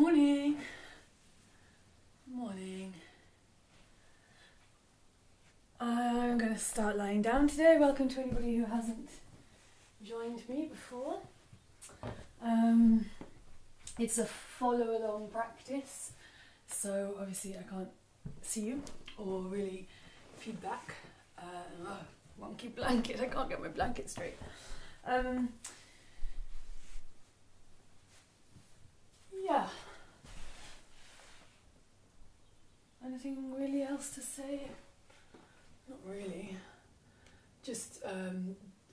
Morning. Morning. I'm going to start lying down today. Welcome to anybody who hasn't joined me before. It's a follow along practice, so obviously I can't see you or really feedback. Wonky blanket, I can't get my blanket straight. Yeah. Anything really else to say? Not really. Just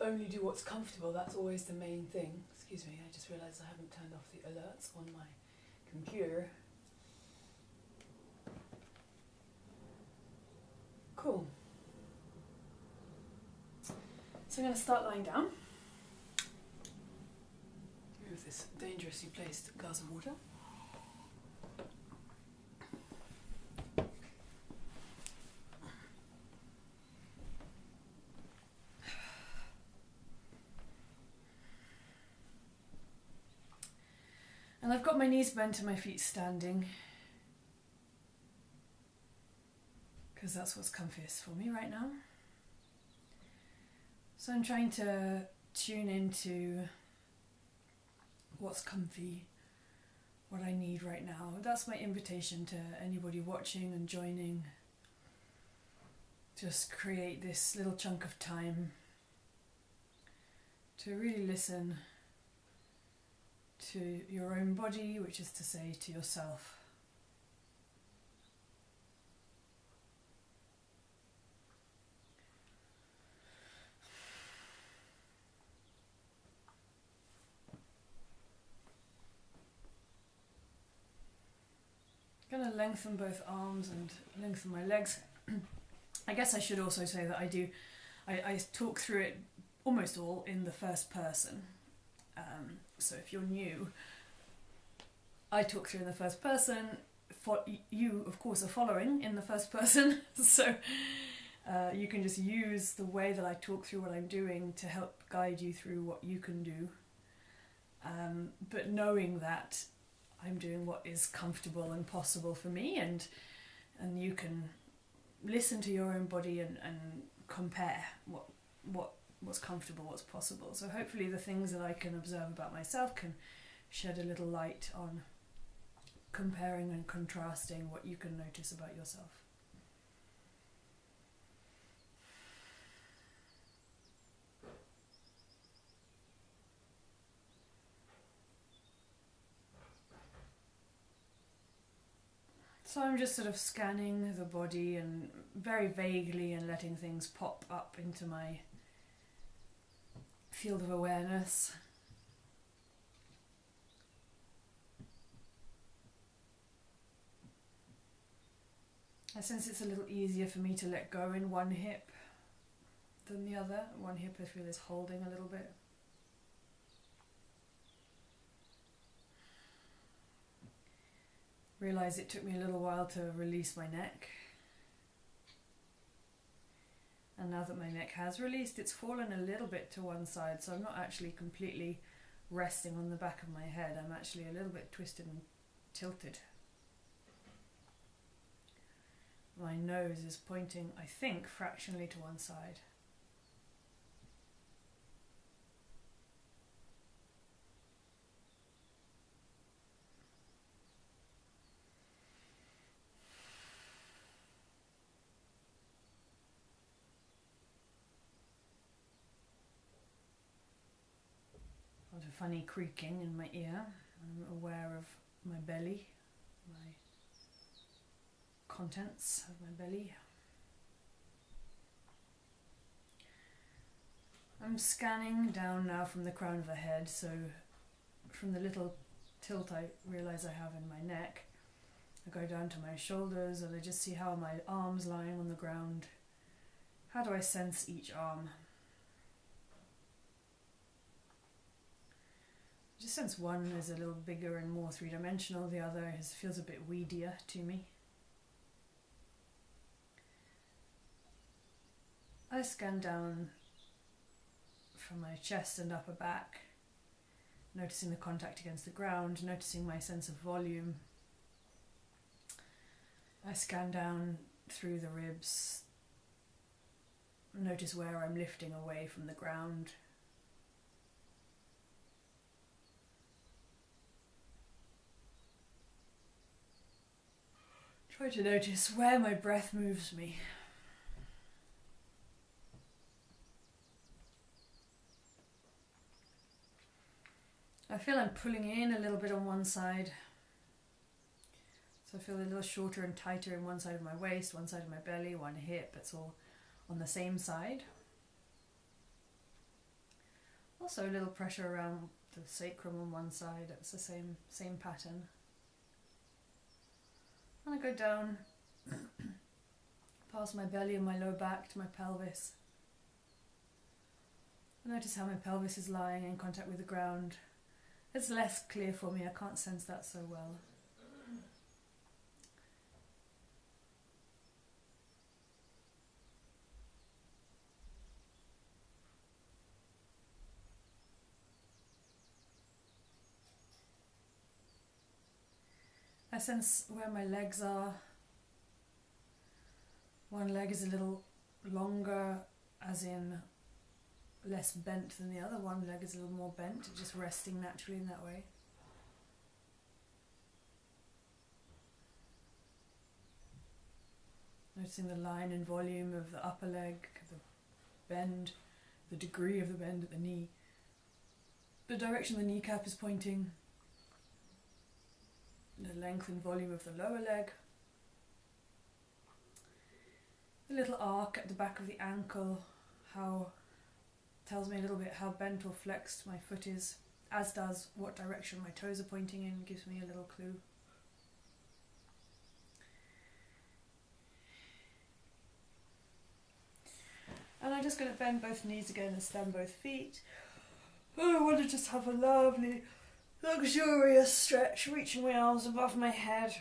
only do what's comfortable, that's always the main thing. Excuse me, I just realised I haven't turned off the alerts on my computer. Cool. So I'm going to start lying down. Move this dangerously placed glass of water. And I've got my knees bent and my feet standing, because that's what's comfiest for me right now. So I'm trying to tune into what's comfy, what I need right now. That's my invitation to anybody watching and joining. Just create this little chunk of time to really listen to your own body, which is to say to yourself. I'm going to lengthen both arms and lengthen my legs. I guess I should also say that I talk through it almost all in the first person. So if you're new, I talk through in the first person. You, of course, are following in the first person. So you can just use the way that I talk through what I'm doing to help guide you through what you can do. But knowing that I'm doing what is comfortable and possible for me, and you can listen to your own body and compare what's comfortable, what's possible. So hopefully the things that I can observe about myself can shed a little light on comparing and contrasting what you can notice about yourself. So I'm just sort of scanning the body and very vaguely and letting things pop up into my field of awareness. I sense it's a little easier for me to let go in one hip than the other. One hip I feel is holding a little bit. Realised it took me a little while to release my neck. And now that my neck has released, it's fallen a little bit to one side, so I'm not actually completely resting on the back of my head. I'm actually a little bit twisted and tilted. My nose is pointing, I think, fractionally to one side. A funny creaking in my ear. I'm aware of my belly, my contents of my belly. I'm scanning down now from the crown of the head, so from the little tilt I realise I have in my neck, I go down to my shoulders and I just see how are my arms lying on the ground. How do I sense each arm? I just sense one is a little bigger and more three-dimensional, the other feels a bit weedier to me. I scan down from my chest and upper back, noticing the contact against the ground, noticing my sense of volume. I scan down through the ribs, notice where I'm lifting away from the ground. Try to notice where my breath moves me. I feel I'm pulling in a little bit on one side. So I feel a little shorter and tighter in one side of my waist, one side of my belly, one hip. It's all on the same side. Also a little pressure around the sacrum on one side. It's the same pattern. And I go down past my belly and my lower back to my pelvis. I notice how my pelvis is lying in contact with the ground. It's less clear for me, I can't sense that so well. I sense where my legs are. One leg is a little longer, as in less bent than the other. One leg is a little more bent, just resting naturally in that way. Noticing the line and volume of the upper leg, the bend, the degree of the bend at the knee, the direction the kneecap is pointing, the length and volume of the lower leg, the little arc at the back of the ankle, how tells me a little bit how bent or flexed my foot is, as does what direction my toes are pointing in, gives me a little clue. And I'm just going to bend both knees again and stand both feet. Oh, I want to just have a lovely, luxurious stretch, reaching my arms above my head.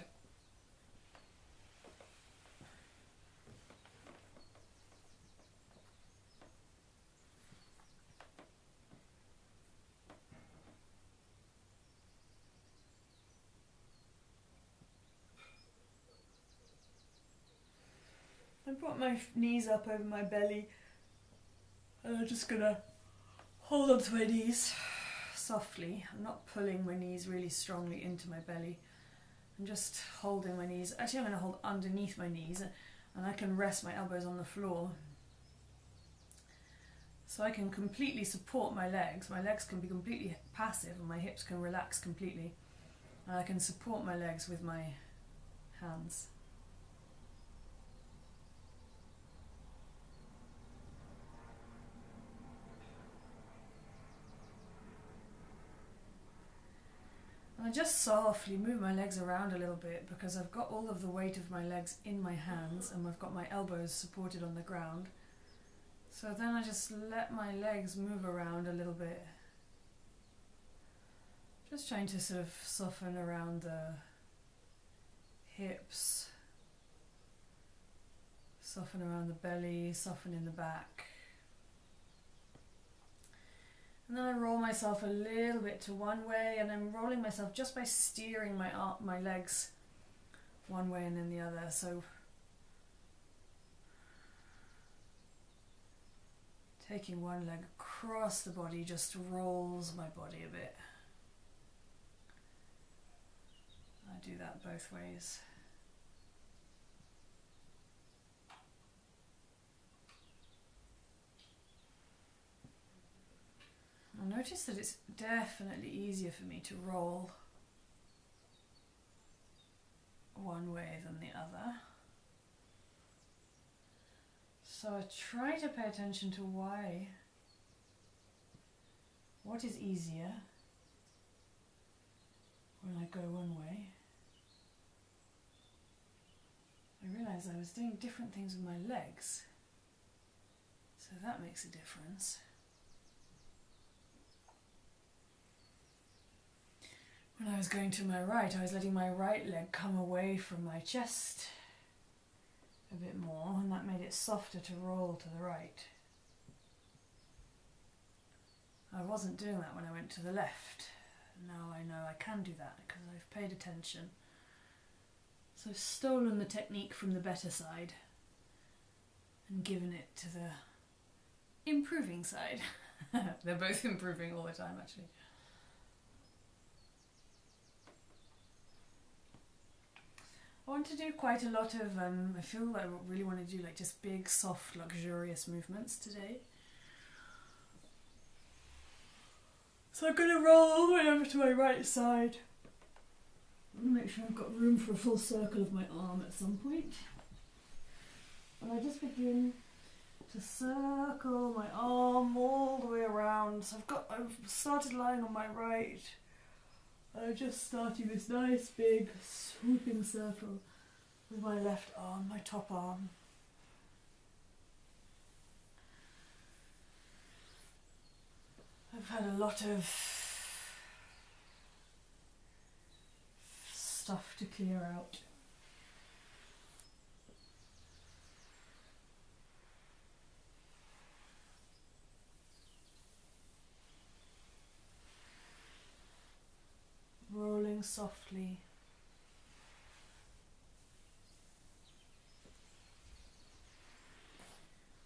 I brought my knees up over my belly and I'm just gonna hold on to my knees softly. I'm not pulling my knees really strongly into my belly. I'm just holding my knees. Actually, I'm gonna hold underneath my knees and I can rest my elbows on the floor. So I can completely support my legs. My legs can be completely passive and my hips can relax completely. And I can support my legs with my hands. I just softly move my legs around a little bit because I've got all of the weight of my legs in my hands and I've got my elbows supported on the ground. So then I just let my legs move around a little bit. Just trying to sort of soften around the hips, soften around the belly, soften in the back. And then I roll myself a little bit to one way, and I'm rolling myself just by steering my legs one way and then the other. So taking one leg across the body just rolls my body a bit. I do that both ways. I notice that it's definitely easier for me to roll one way than the other. So I try to pay attention to why. What is easier when I go one way? I realised I was doing different things with my legs, so that makes a difference. When I was going to my right, I was letting my right leg come away from my chest a bit more, and that made it softer to roll to the right. I wasn't doing that when I went to the left. now I know I can do that because I've paid attention. So I've stolen the technique from the better side and given it to the improving side. They're both improving all the time, actually. I want to do quite a lot of, I feel like I really want to do like just big, soft, luxurious movements today. So I'm going to roll all the way over to my right side. Make sure I've got room for a full circle of my arm at some point. And I just begin to circle my arm all the way around. So I've started lying on my right. I'm just starting this nice big swooping circle with my left arm, my top arm. I've had a lot of stuff to clear out. Rolling softly.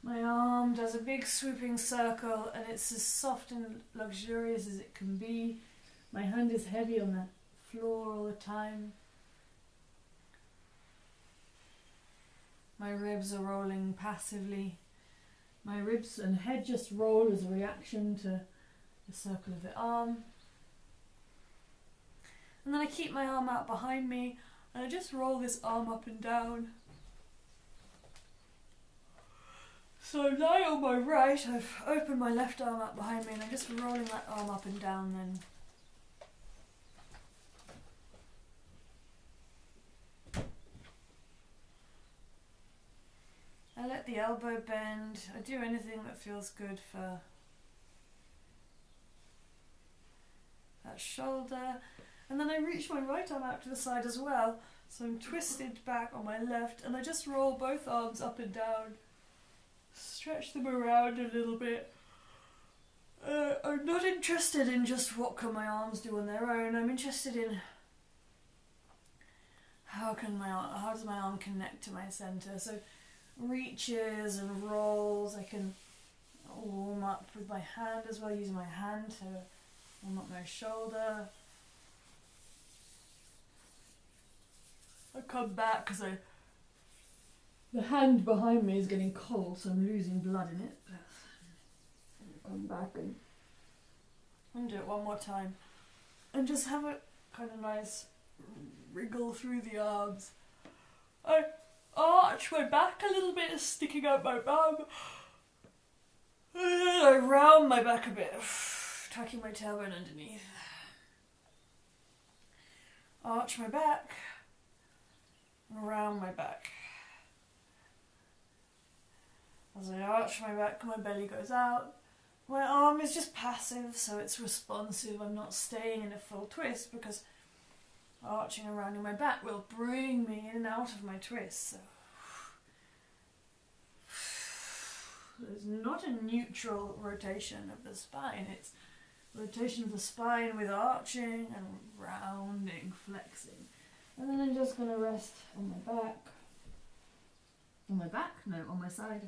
My arm does a big swooping circle and it's as soft and luxurious as it can be. My hand is heavy on the floor all the time. My ribs are rolling passively. My ribs and head just roll as a reaction to the circle of the arm. And then I keep my arm out behind me and I just roll this arm up and down. So I'm lying on my right, I've opened my left arm up behind me and I'm just rolling that arm up and down then. I let the elbow bend. I do anything that feels good for that shoulder. And then I reach my right arm out to the side as well. So I'm twisted back on my left and I just roll both arms up and down. Stretch them around a little bit. I'm not interested in just what can my arms do on their own. I'm interested in how does my arm connect to my center. So reaches and rolls. I can warm up with my hand as well, using my hand to warm up my shoulder. I come back because the hand behind me is getting cold, so I'm losing blood in it. Come back and do it one more time. And just have a kind of nice wriggle through the arms. I arch my back a little bit, sticking out my bum. And then I round my back a bit, tucking my tailbone underneath. Arch my back, round my back. As I arch my back, my belly goes out. My arm is just passive, so it's responsive. I'm not staying in a full twist because arching and rounding my back will bring me in and out of my twist. So there's not a neutral rotation of the spine. It's rotation of the spine with arching and rounding, flexing. And then I'm just going to rest on my back. On my back? No, on my side.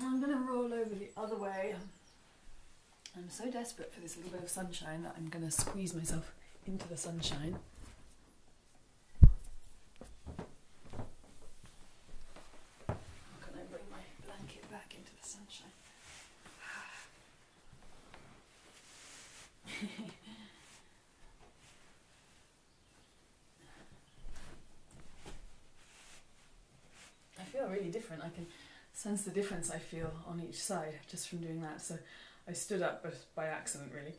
I'm going to roll over the other way. I'm so desperate for this little bit of sunshine that I'm going to squeeze myself into the sunshine. How can I bring my blanket back into the sunshine? I feel really different. I can sense the difference I feel on each side just from doing that. So I stood up but by accident really,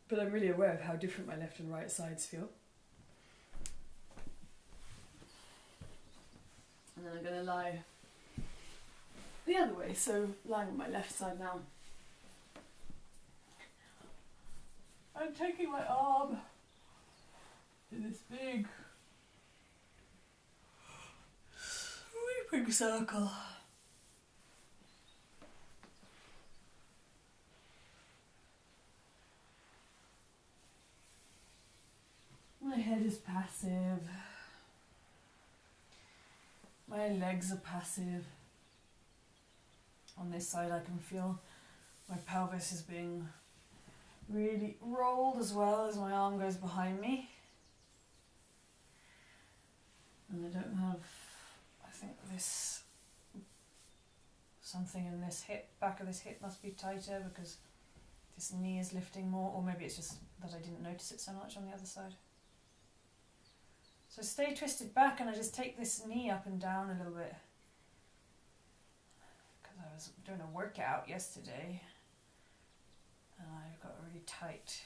but I'm really aware of how different my left and right sides feel. And then I'm going to lie the other way, so lying on my left side now. I'm taking my arm in this big big circle. My head is passive. My legs are passive. On this side I can feel my pelvis is being really rolled as well as my arm goes behind me. And I don't have, I think this, something in this hip, back of this hip must be tighter because this knee is lifting more, or maybe it's just that I didn't notice it so much on the other side. So stay twisted back and I just take this knee up and down a little bit. Because I was doing a workout yesterday and I've got a really tight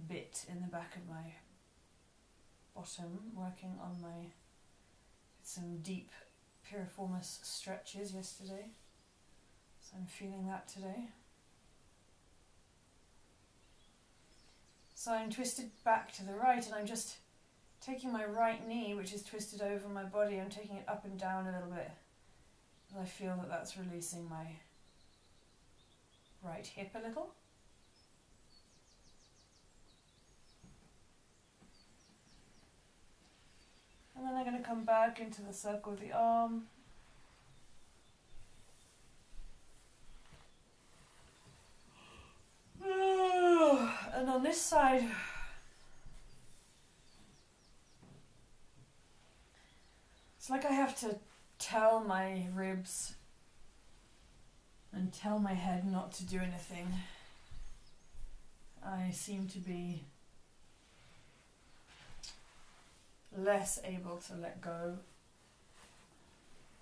bit in the back of my bottom, working on some deep piriformis stretches yesterday. So I'm feeling that today. So I'm twisted back to the right and I'm just taking my right knee, which is twisted over my body, I'm taking it up and down a little bit. And I feel that that's releasing my right hip a little. And then I'm going to come back into the circle of the arm. And on this side, it's like I have to tell my ribs and tell my head not to do anything. I seem to be less able to let go.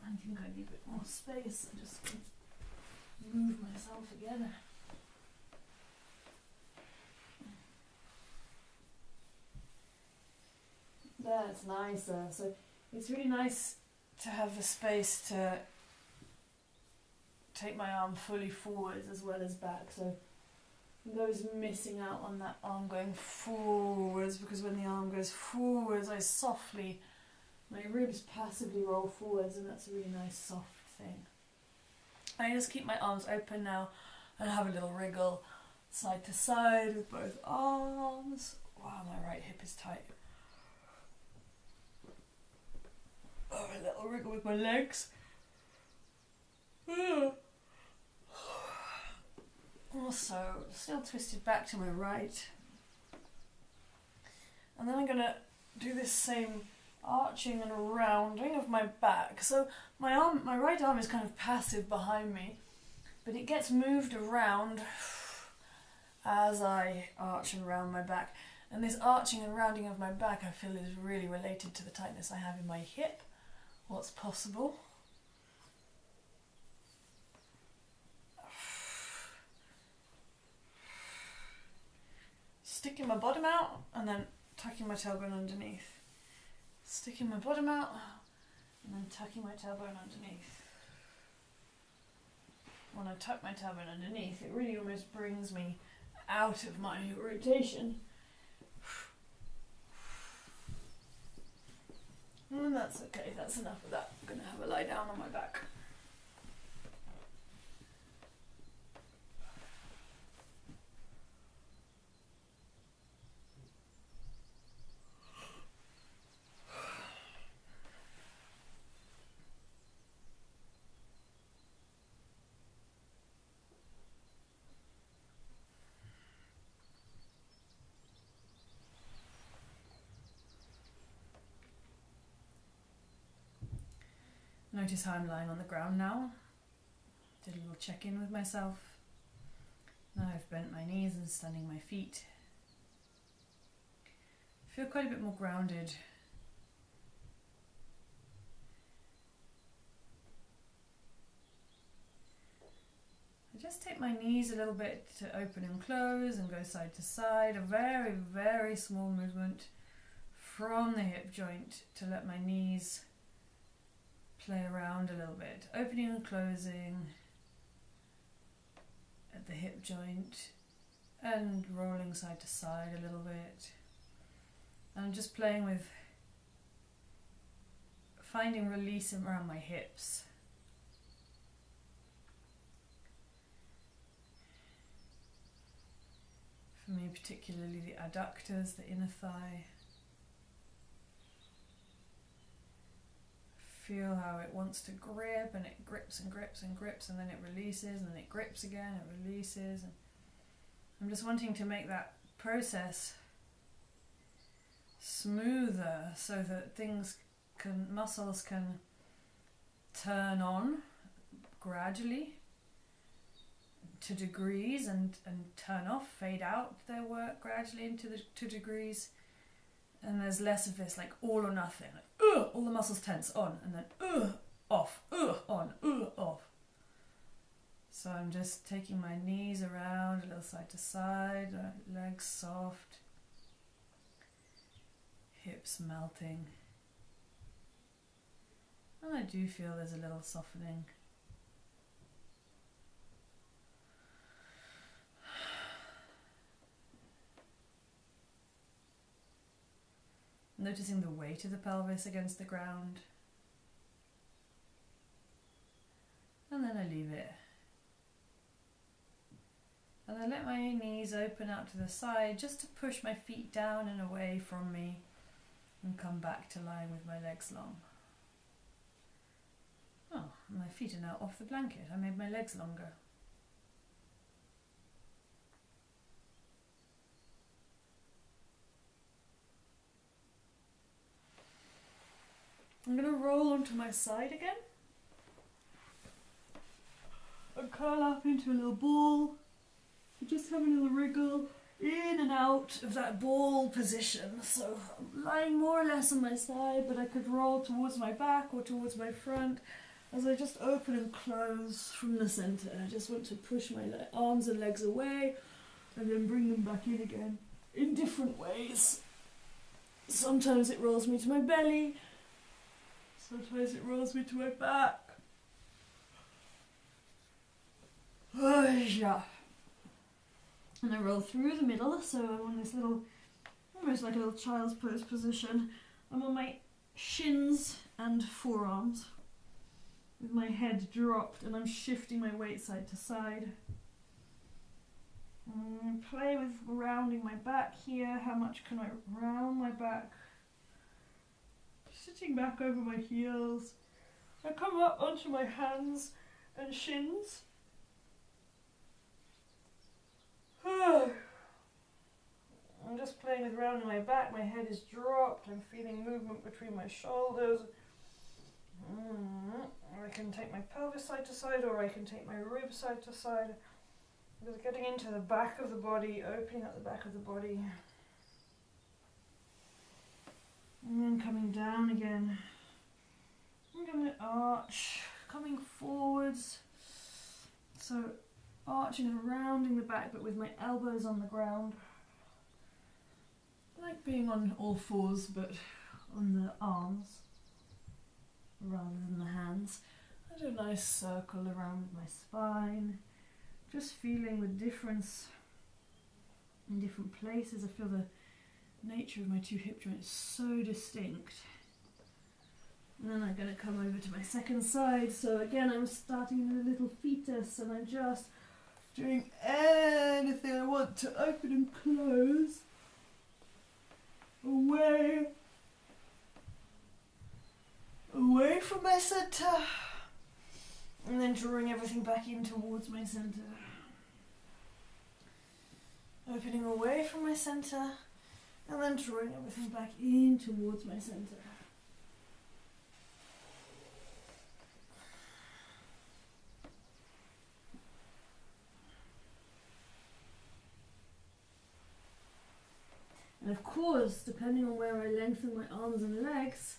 I think I need a bit more space. I just move myself again. That's nicer. So it's really nice to have the space to take my arm fully forwards as well as back. So I'm always missing out on that arm going forwards, because when the arm goes forwards, my ribs passively roll forwards, and that's a really nice soft thing. I just keep my arms open now and have a little wriggle side to side with both arms. Wow, my right hip is tight. Oh, a little wriggle with my legs. Also, still twisted back to my right. And then I'm going to do this same arching and rounding of my back. So my right arm is kind of passive behind me, but it gets moved around as I arch and round my back. And this arching and rounding of my back, I feel, is really related to the tightness I have in my hip. What's possible. Sticking my bottom out and then tucking my tailbone underneath. Sticking my bottom out and then tucking my tailbone underneath. When I tuck my tailbone underneath, it really almost brings me out of my rotation. And that's okay, that's enough of that. I'm going to have a lie down on my back. Notice how I'm lying on the ground now. Did a little check-in with myself. Now I've bent my knees and standing my feet. I feel quite a bit more grounded. I just take my knees a little bit to open and close and go side to side. A very, very small movement from the hip joint to let my knees play around a little bit, opening and closing at the hip joint and rolling side to side a little bit, and just playing with finding release around my hips. For me, particularly the adductors, the inner thigh. Feel how it wants to grip, and it grips and grips and grips, and then it releases, and then it grips again, it releases. And I'm just wanting to make that process smoother so that muscles can turn on gradually to degrees and turn off, fade out their work gradually into the 2 degrees. And there's less of this like all or nothing, like, all the muscles tense on, and then off, on, off. So I'm just taking my knees around a little side to side, legs soft, hips melting. And I do feel there's a little softening. Noticing the weight of the pelvis against the ground. And then I leave it. And I let my knees open out to the side just to push my feet down and away from me and come back to lying with my legs long. Oh, my feet are now off the blanket. I made my legs longer. I'm going to roll onto my side again and curl up into a little ball. Just have a little wriggle in and out of that ball position. So I'm lying more or less on my side, but I could roll towards my back or towards my front as I just open and close from the center. I just want to push my arms and legs away and then bring them back in again in different ways. Sometimes it rolls me to my belly. Sometimes it rolls me to my back. And I roll through the middle, so I'm on this little, almost like a little child's pose position. I'm on my shins and forearms, with my head dropped, and I'm shifting my weight side to side. Play with rounding my back here. How much can I round my back? Sitting back over my heels. I come up onto my hands and shins. I'm just playing with rounding my back. My head is dropped. I'm feeling movement between my shoulders. I can take my pelvis side to side, or I can take my rib side to side. Just getting into the back of the body, opening up the back of the body. And then coming down again. I'm going to arch, coming forwards. So arching and rounding the back, but with my elbows on the ground. I like being on all fours, but on the arms rather than the hands. I do a nice circle around my spine. Just feeling the difference in different places. I feel the nature of my 2 hip joints so distinct. And then I'm going to come over to my second side. So again, I'm starting with a little fetus, and I'm just doing anything I want to open and close. Away from my center. And then drawing everything back in towards my center. Opening away from my center. And then drawing everything back in towards my center. And of course, depending on where I lengthen my arms and legs,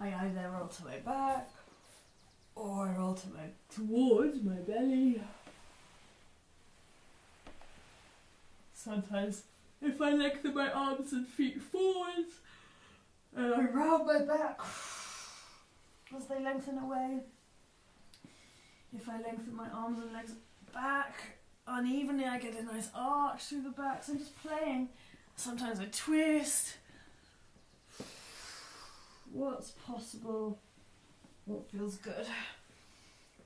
I either roll to my back or I roll towards my belly. Sometimes if I lengthen my arms and feet forwards and I round my back as they lengthen away. If I lengthen my arms and legs back unevenly, I get a nice arch through the back. So I'm just playing. Sometimes I twist. What's possible What feels good.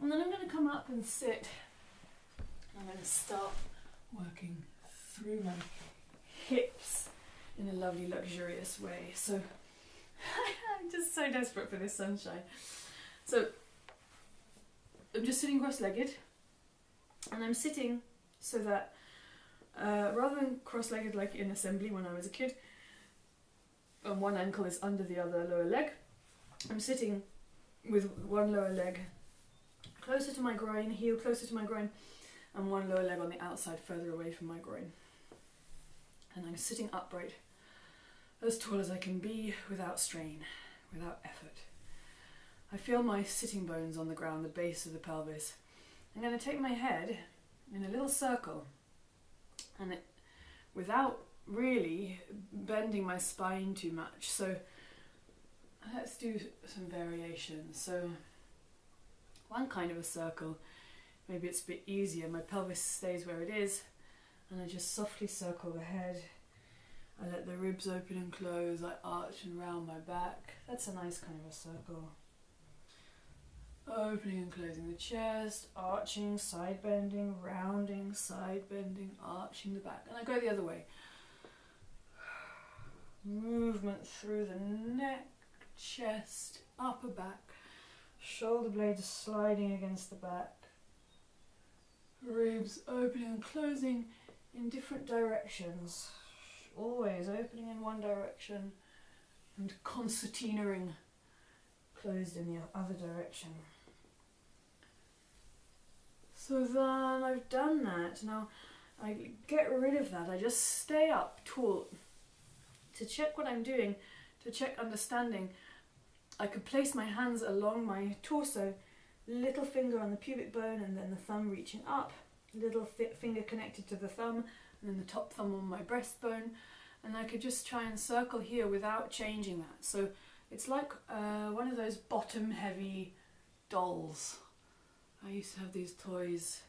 And then I'm going to come up and sit. I'm going to start working through my hips in a lovely luxurious way. So I'm just so desperate for this sunshine. So I'm just sitting cross-legged, and I'm sitting so that rather than cross-legged like in assembly when I was a kid, and one ankle is under the other lower leg, I'm sitting with one lower leg closer to my groin, heel closer to my groin, and one lower leg on the outside further away from my groin. And I'm sitting upright, as tall as I can be, without strain, without effort. I feel my sitting bones on the ground, the base of the pelvis. I'm going to take my head in a little circle, and without really bending my spine too much. So let's do some variations. So one kind of a circle, maybe it's a bit easier. My pelvis stays where it is, and I just softly circle the head. I let the ribs open and close. I arch and round my back. That's a nice kind of a circle. Opening and closing the chest, arching, side bending, rounding, side bending, arching the back. And I go the other way. Movement through the neck, chest, upper back, shoulder blades sliding against the back, ribs opening and closing in different directions, always opening in one direction and concertinaing closed in the other direction. So then I've done that. Now I get rid of that. I just stay up tall to check what I'm doing, to check understanding. I could place my hands along my torso, little finger on the pubic bone and then the thumb reaching up, little finger connected to the thumb and then the top thumb on my breastbone, and I could just try and circle here without changing that. So it's like one of those bottom heavy dolls. I used to have these toys,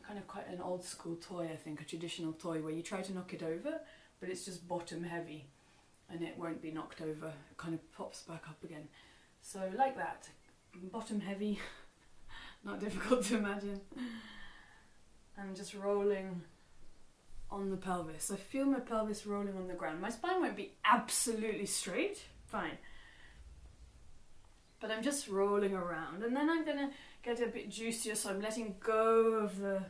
kind of quite an old school toy, I think, a traditional toy where you try to knock it over, but it's just bottom heavy and it won't be knocked over, it kind of pops back up again. So like that, bottom heavy, not difficult to imagine, and just rolling on the pelvis. I feel my pelvis rolling on the ground. My spine won't be absolutely straight, fine, but I'm just rolling around, and then I'm going to get a bit juicier, so I'm letting go of the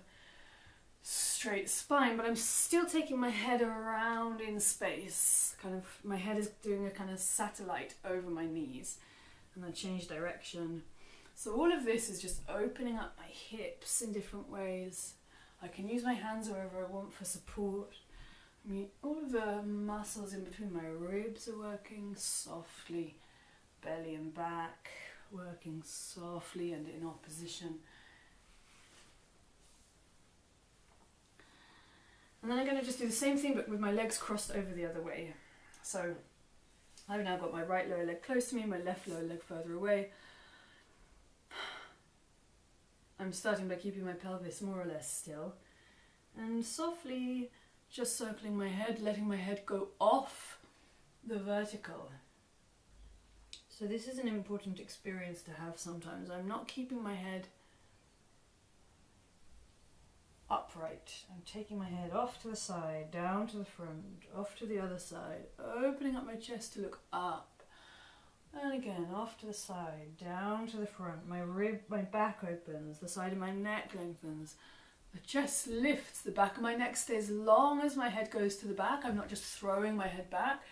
straight spine, but I'm still taking my head around in space. Kind of, my head is doing a kind of satellite over my knees, and I change direction. So all of this is just opening up my hips in different ways. I can use my hands wherever I want for support. I mean, all of the muscles in between my ribs are working softly, belly and back, working softly and in opposition. And then I'm going to just do the same thing but with my legs crossed over the other way. So I've now got my right lower leg close to me, my left lower leg further away. I'm starting by keeping my pelvis more or less still, and softly just circling my head, letting my head go off the vertical. So this is an important experience to have sometimes. I'm not keeping my head upright. I'm taking my head off to the side, down to the front, off to the other side, opening up my chest to look up. And again, off to the side, down to the front. My back opens, the side of my neck lengthens. The chest lifts, the back of my neck stays long as my head goes to the back. I'm not just throwing my head back.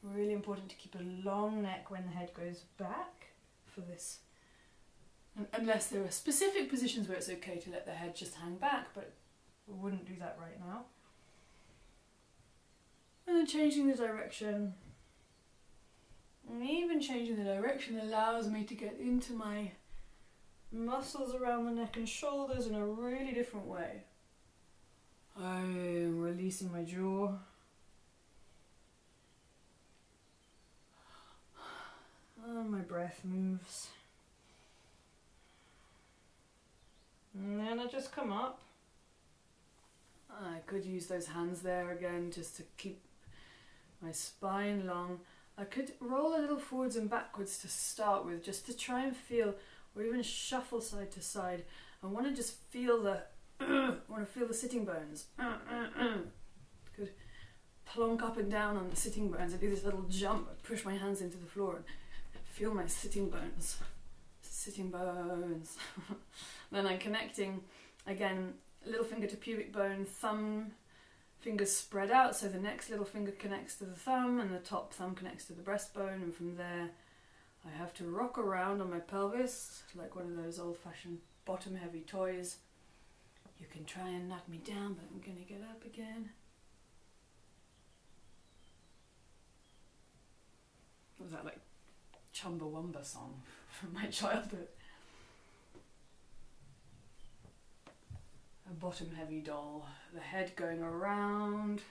Really important to keep a long neck when the head goes back for this. Unless there are specific positions where it's okay to let the head just hang back, but we wouldn't do that right now. And then changing the direction. And even changing the direction allows me to get into my muscles around the neck and shoulders in a really different way. I'm releasing my jaw. And my breath moves. And then I just come up. I could use those hands there again just to keep my spine long. I could roll a little forwards and backwards to start with, just to try and feel, or even shuffle side to side. I want to just feel the, sitting bones. Could plonk up and down on the sitting bones. I do this little jump. I push my hands into the floor and feel my sitting bones. Sitting bones. Then I'm connecting again, little finger to pubic bone, thumb, fingers spread out, so the next little finger connects to the thumb and the top thumb connects to the breastbone, and from there I have to rock around on my pelvis like one of those old-fashioned bottom-heavy toys. You can try and knock me down, but I'm going to get up again. What was that, like Chumbawamba song from my childhood? A bottom-heavy doll, the head going around,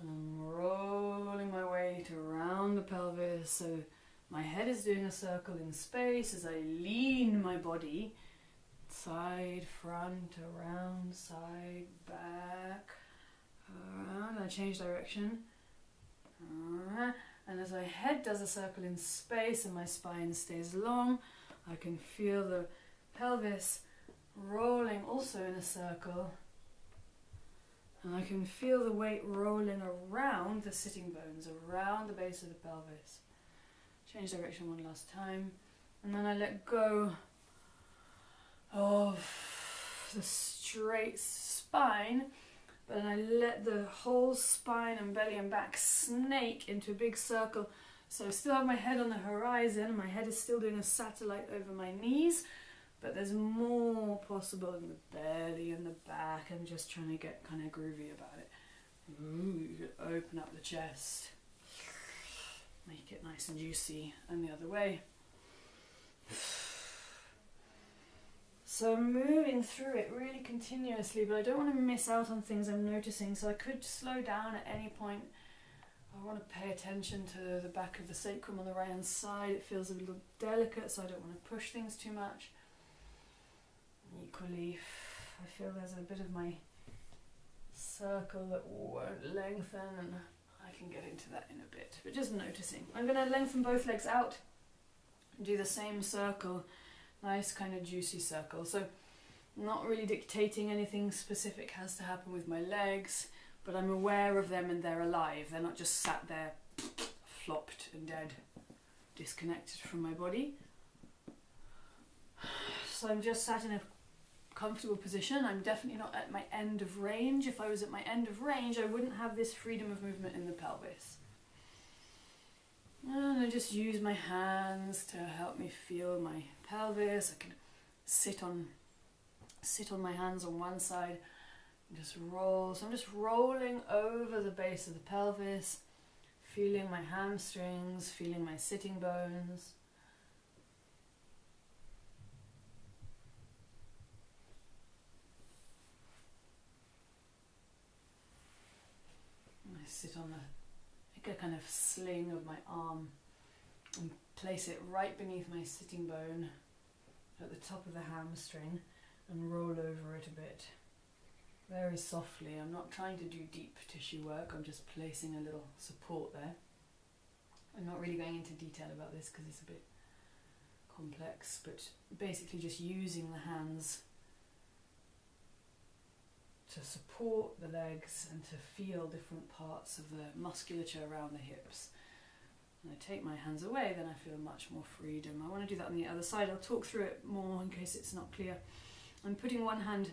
and I'm rolling my weight around the pelvis, so my head is doing a circle in space as I lean my body side, front, around, side, back, around. I change direction, and as my head does a circle in space and my spine stays long, I can feel the pelvis rolling also in a circle, and I can feel the weight rolling around the sitting bones, around the base of the pelvis. Change direction one last time, and then I let go of the straight spine, but then I let the whole spine and belly and back snake into a big circle. So I still have my head on the horizon, my head is still doing a satellite over my knees, but there's more possible in the belly and the back. I'm just trying to get kind of groovy about it. Ooh, you could open up the chest, make it nice and juicy, and the other way. So I'm moving through it really continuously, but I don't want to miss out on things I'm noticing, so I could slow down at any point. I want to pay attention to the back of the sacrum on the right hand side. It feels a little delicate, so I don't want to push things too much. Equally, I feel there's a bit of my circle that won't lengthen, and I can get into that in a bit, but just noticing. I'm going to lengthen both legs out and do the same circle, nice kind of juicy circle. So not really dictating anything specific has to happen with my legs, but I'm aware of them and they're alive. They're not just sat there flopped and dead, disconnected from my body. So I'm just sat in a comfortable position. I'm definitely not at my end of range. If I was at my end of range, I wouldn't have this freedom of movement in the pelvis. And I just use my hands to help me feel my pelvis. I can sit on my hands on one side and just roll. So I'm just rolling over the base of the pelvis, feeling my hamstrings, feeling my sitting bones. I sit on a kind of sling of my arm and place it right beneath my sitting bone at the top of the hamstring and roll over it a bit. Very softly. I'm not trying to do deep tissue work, I'm just placing a little support there. I'm not really going into detail about this because it's a bit complex, but basically just using the hands to support the legs and to feel different parts of the musculature around the hips. When I take my hands away, then I feel much more freedom. I want to do that on the other side. I'll talk through it more in case it's not clear. I'm putting one hand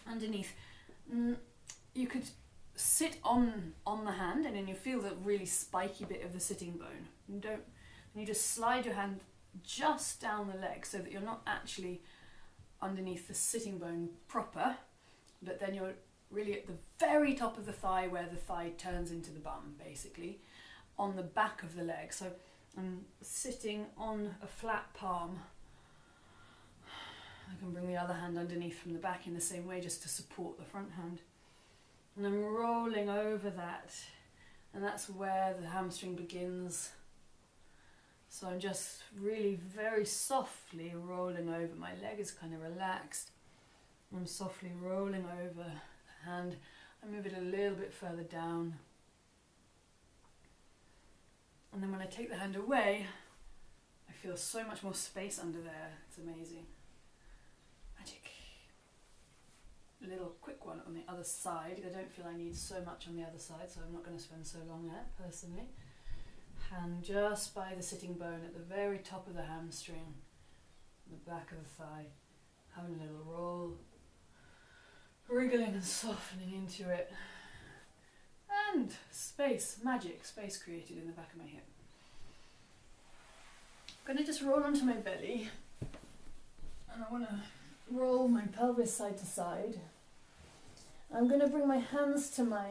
underneath. You could sit on the hand, and then you feel the really spiky bit of the sitting bone. And you just slide your hand just down the leg so that you're not actually underneath the sitting bone proper, but then you're really at the very top of the thigh where the thigh turns into the bum, basically, on the back of the leg. So I'm sitting on a flat palm. I can bring the other hand underneath from the back in the same way just to support the front hand. And I'm rolling over that, and that's where the hamstring begins. So I'm just really very softly rolling over. My leg is kind of relaxed. I'm softly rolling over the hand. I move it a little bit further down. And then when I take the hand away, I feel so much more space under there. It's amazing. Magic. A little quick one on the other side. I don't feel I need so much on the other side, so I'm not going to spend so long there, personally. Hand just by the sitting bone at the very top of the hamstring, the back of the thigh. Having a little roll, wriggling and softening into it. And space, magic, space created in the back of my hip. I'm going to just roll onto my belly, and I want to roll my pelvis side to side. I'm going to bring my hands to my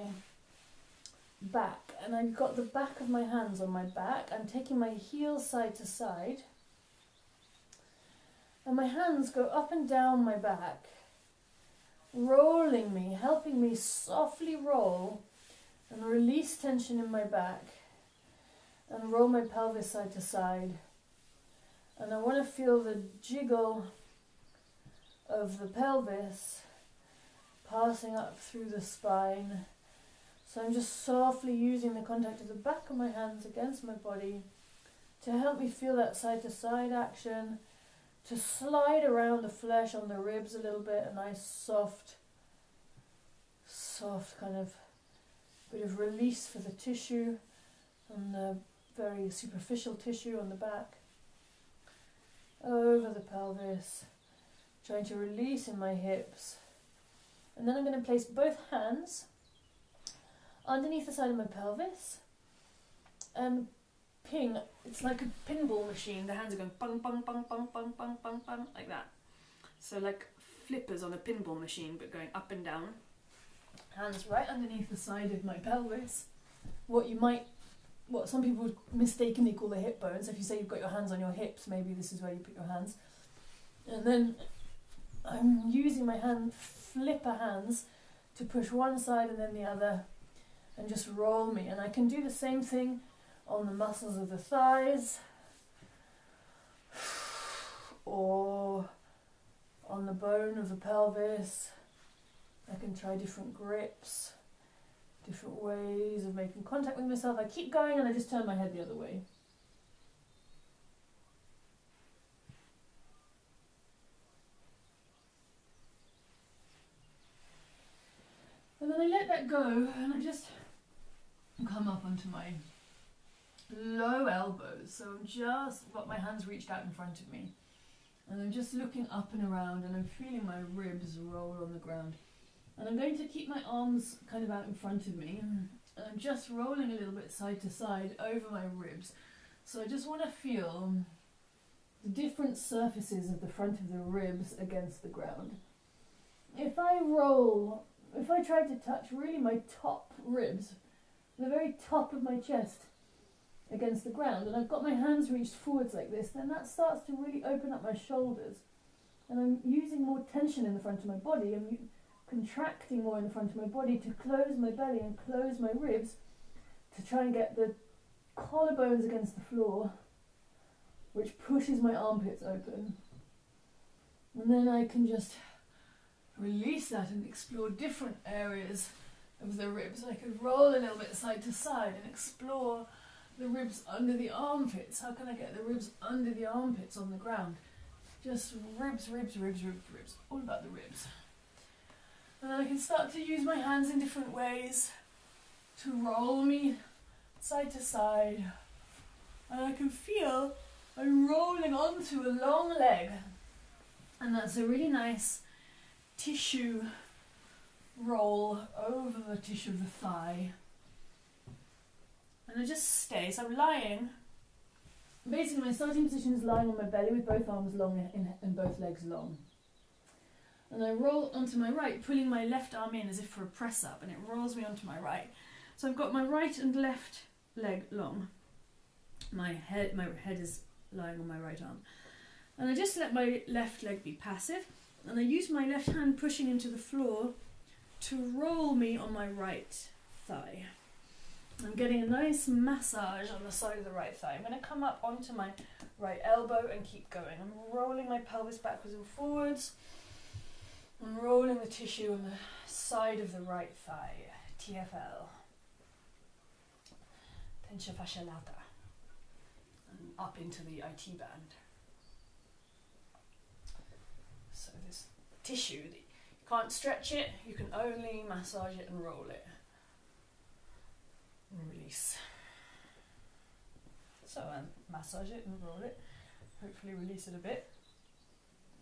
back, and I've got the back of my hands on my back. I'm taking my heels side to side, and my hands go up and down my back, rolling me, helping me softly roll and release tension in my back, and roll my pelvis side to side. And I want to feel the jiggle of the pelvis passing up through the spine. So I'm just softly using the contact of the back of my hands against my body to help me feel that side to side action, to slide around the flesh on the ribs a little bit, a nice soft kind of bit of release for the tissue and the very superficial tissue on the back. Over the pelvis, trying to release in my hips. And then I'm going to place both hands underneath the side of my pelvis and ping. It's like a pinball machine. The hands are going bang, bang, bang, bang, bang, bang, bang, bang, like that. So like flippers on a pinball machine, but going up and down. Hands right underneath the side of my pelvis. What some people would mistakenly call the hip bones. If you say you've got your hands on your hips, maybe this is where you put your hands. And then I'm using my flipper hands to push one side and then the other and just roll me. And I can do the same thing on the muscles of the thighs or on the bone of the pelvis. I can try different grips, different ways of making contact with myself. I keep going and I just turn my head the other way. And then I let that go and I just come up onto my low elbows. So I'm just got my hands reached out in front of me. And I'm just looking up and around and I'm feeling my ribs roll on the ground. And I'm going to keep my arms kind of out in front of me. And I'm just rolling a little bit side to side over my ribs. So I just want to feel the different surfaces of the front of the ribs against the ground. If I try to touch really my top ribs, the very top of my chest against the ground, and I've got my hands reached forwards like this, then that starts to really open up my shoulders. And I'm using more tension in the front of my body. I'm contracting more in the front of my body to close my belly and close my ribs to try and get the collarbones against the floor, which pushes my armpits open. And then I can just release that and explore different areas of the ribs. I could roll a little bit side to side and explore the ribs under the armpits. How can I get the ribs under the armpits on the ground? Just ribs, ribs, ribs, ribs, ribs. All about the ribs. And then I can start to use my hands in different ways to roll me side to side. And I can feel I'm rolling onto a long leg. And that's a really nice tissue roll over the tissue of the thigh. And I just stay. So I'm lying. Basically, my starting position is lying on my belly with both arms long and both legs long. And I roll onto my right, pulling my left arm in as if for a press up, and it rolls me onto my right. So I've got my right and left leg long. My head is lying on my right arm. And I just let my left leg be passive, and I use my left hand pushing into the floor to roll me on my right thigh. I'm getting a nice massage on the side of the right thigh. I'm going to come up onto my right elbow and keep going. I'm rolling my pelvis backwards and forwards. I'm rolling the tissue on the side of the right thigh. TFL. Tensio fascia lata. up into the IT band. So this tissue, you can't stretch it, you can only massage it and roll it. And release. So massage it and roll it, hopefully release it a bit.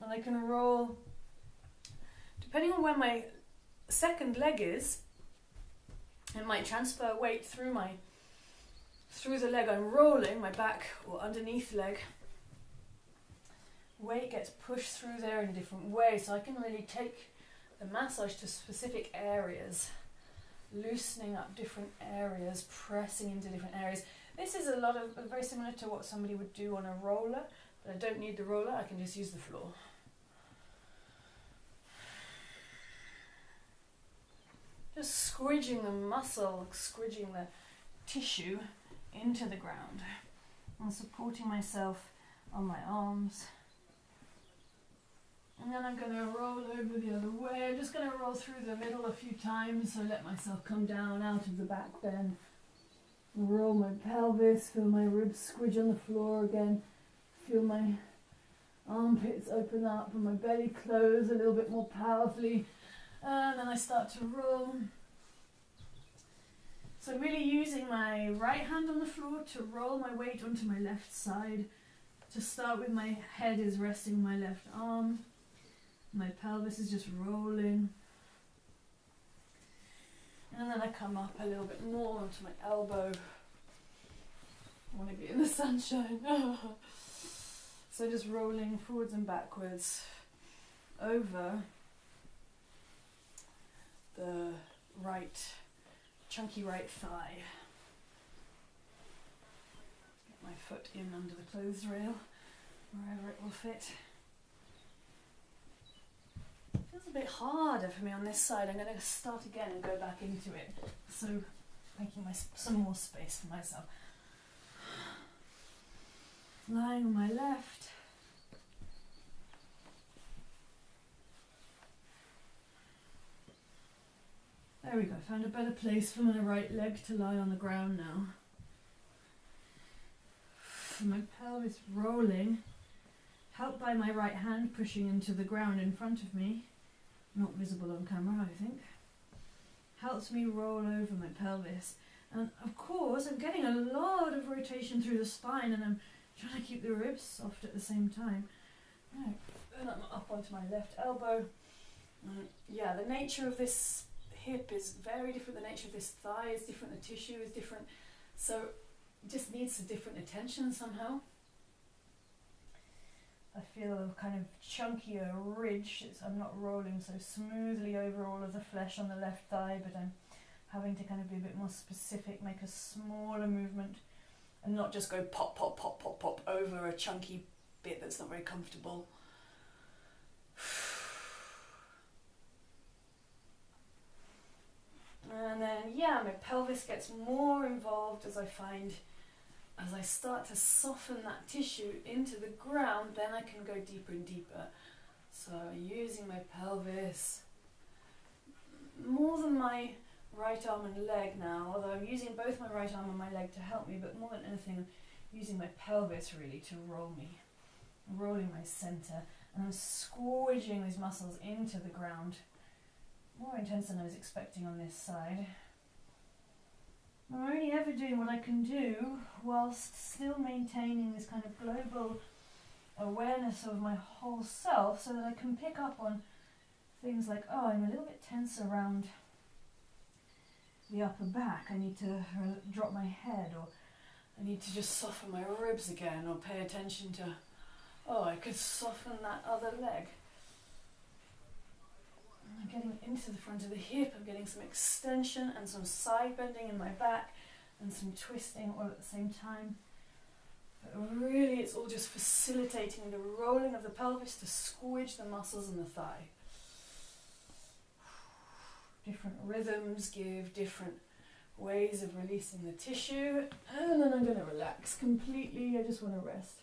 And I can roll, depending on where my second leg is, it might transfer weight through the leg I'm rolling, my back or underneath leg. Weight gets pushed through there in different ways, so I can really take the massage to specific areas, loosening up different areas, pressing into different areas. This is very similar to what somebody would do on a roller, but I don't need the roller, I can just use the floor. Just squidging the muscle, squidging the tissue into the ground. I'm supporting myself on my arms. And then I'm going to roll over the other way. I'm just going to roll through the middle a few times, so let myself come down out of the back bend. Roll my pelvis, feel my ribs squidge on the floor again. Feel my armpits open up and my belly close a little bit more powerfully. And then I start to roll. So really using my right hand on the floor to roll my weight onto my left side. To start with, my head is resting on my left arm. My pelvis is just rolling. And then I come up a little bit more onto my elbow. I want to be in the sunshine. So just rolling forwards and backwards over the chunky right thigh. Get my foot in under the clothes rail, wherever it will fit. Feels a bit harder for me on this side. I'm going to start again and go back into it. So making some more space for myself. Lying on my left. There we go, found a better place for my right leg to lie on the ground now. My pelvis rolling, helped by my right hand pushing into the ground in front of me, not visible on camera I think, helps me roll over my pelvis. And of course I'm getting a lot of rotation through the spine and I'm trying to keep the ribs soft at the same time. Right. Then I'm up onto my left elbow. Yeah, the nature of this hip is very different, the nature of this thigh is different, the tissue is different, so it just needs a different attention somehow. I feel a kind of chunkier ridge. I'm not rolling so smoothly over all of the flesh on the left thigh, but I'm having to kind of be a bit more specific, make a smaller movement and not just go pop, pop, pop, pop, pop over a chunky bit that's not very comfortable. And then, yeah, my pelvis gets more involved as I start to soften that tissue into the ground, then I can go deeper and deeper. So using my pelvis, more than my right arm and leg now, although I'm using both my right arm and my leg to help me, but more than anything, I'm using my pelvis really to roll me. I'm rolling my center, and I'm squidging these muscles into the ground. More intense than I was expecting on this side. I'm only ever doing what I can do whilst still maintaining this kind of global awareness of my whole self, so that I can pick up on things like, oh, I'm a little bit tense around the upper back, I need to drop my head, or I need to just soften my ribs again, or pay attention to, oh, I could soften that other leg. I'm getting into the front of the hip, I'm getting some extension and some side bending in my back and some twisting all at the same time. But really it's all just facilitating the rolling of the pelvis to squidge the muscles in the thigh. Different rhythms give different ways of releasing the tissue, and then I'm going to relax completely. I just want to rest.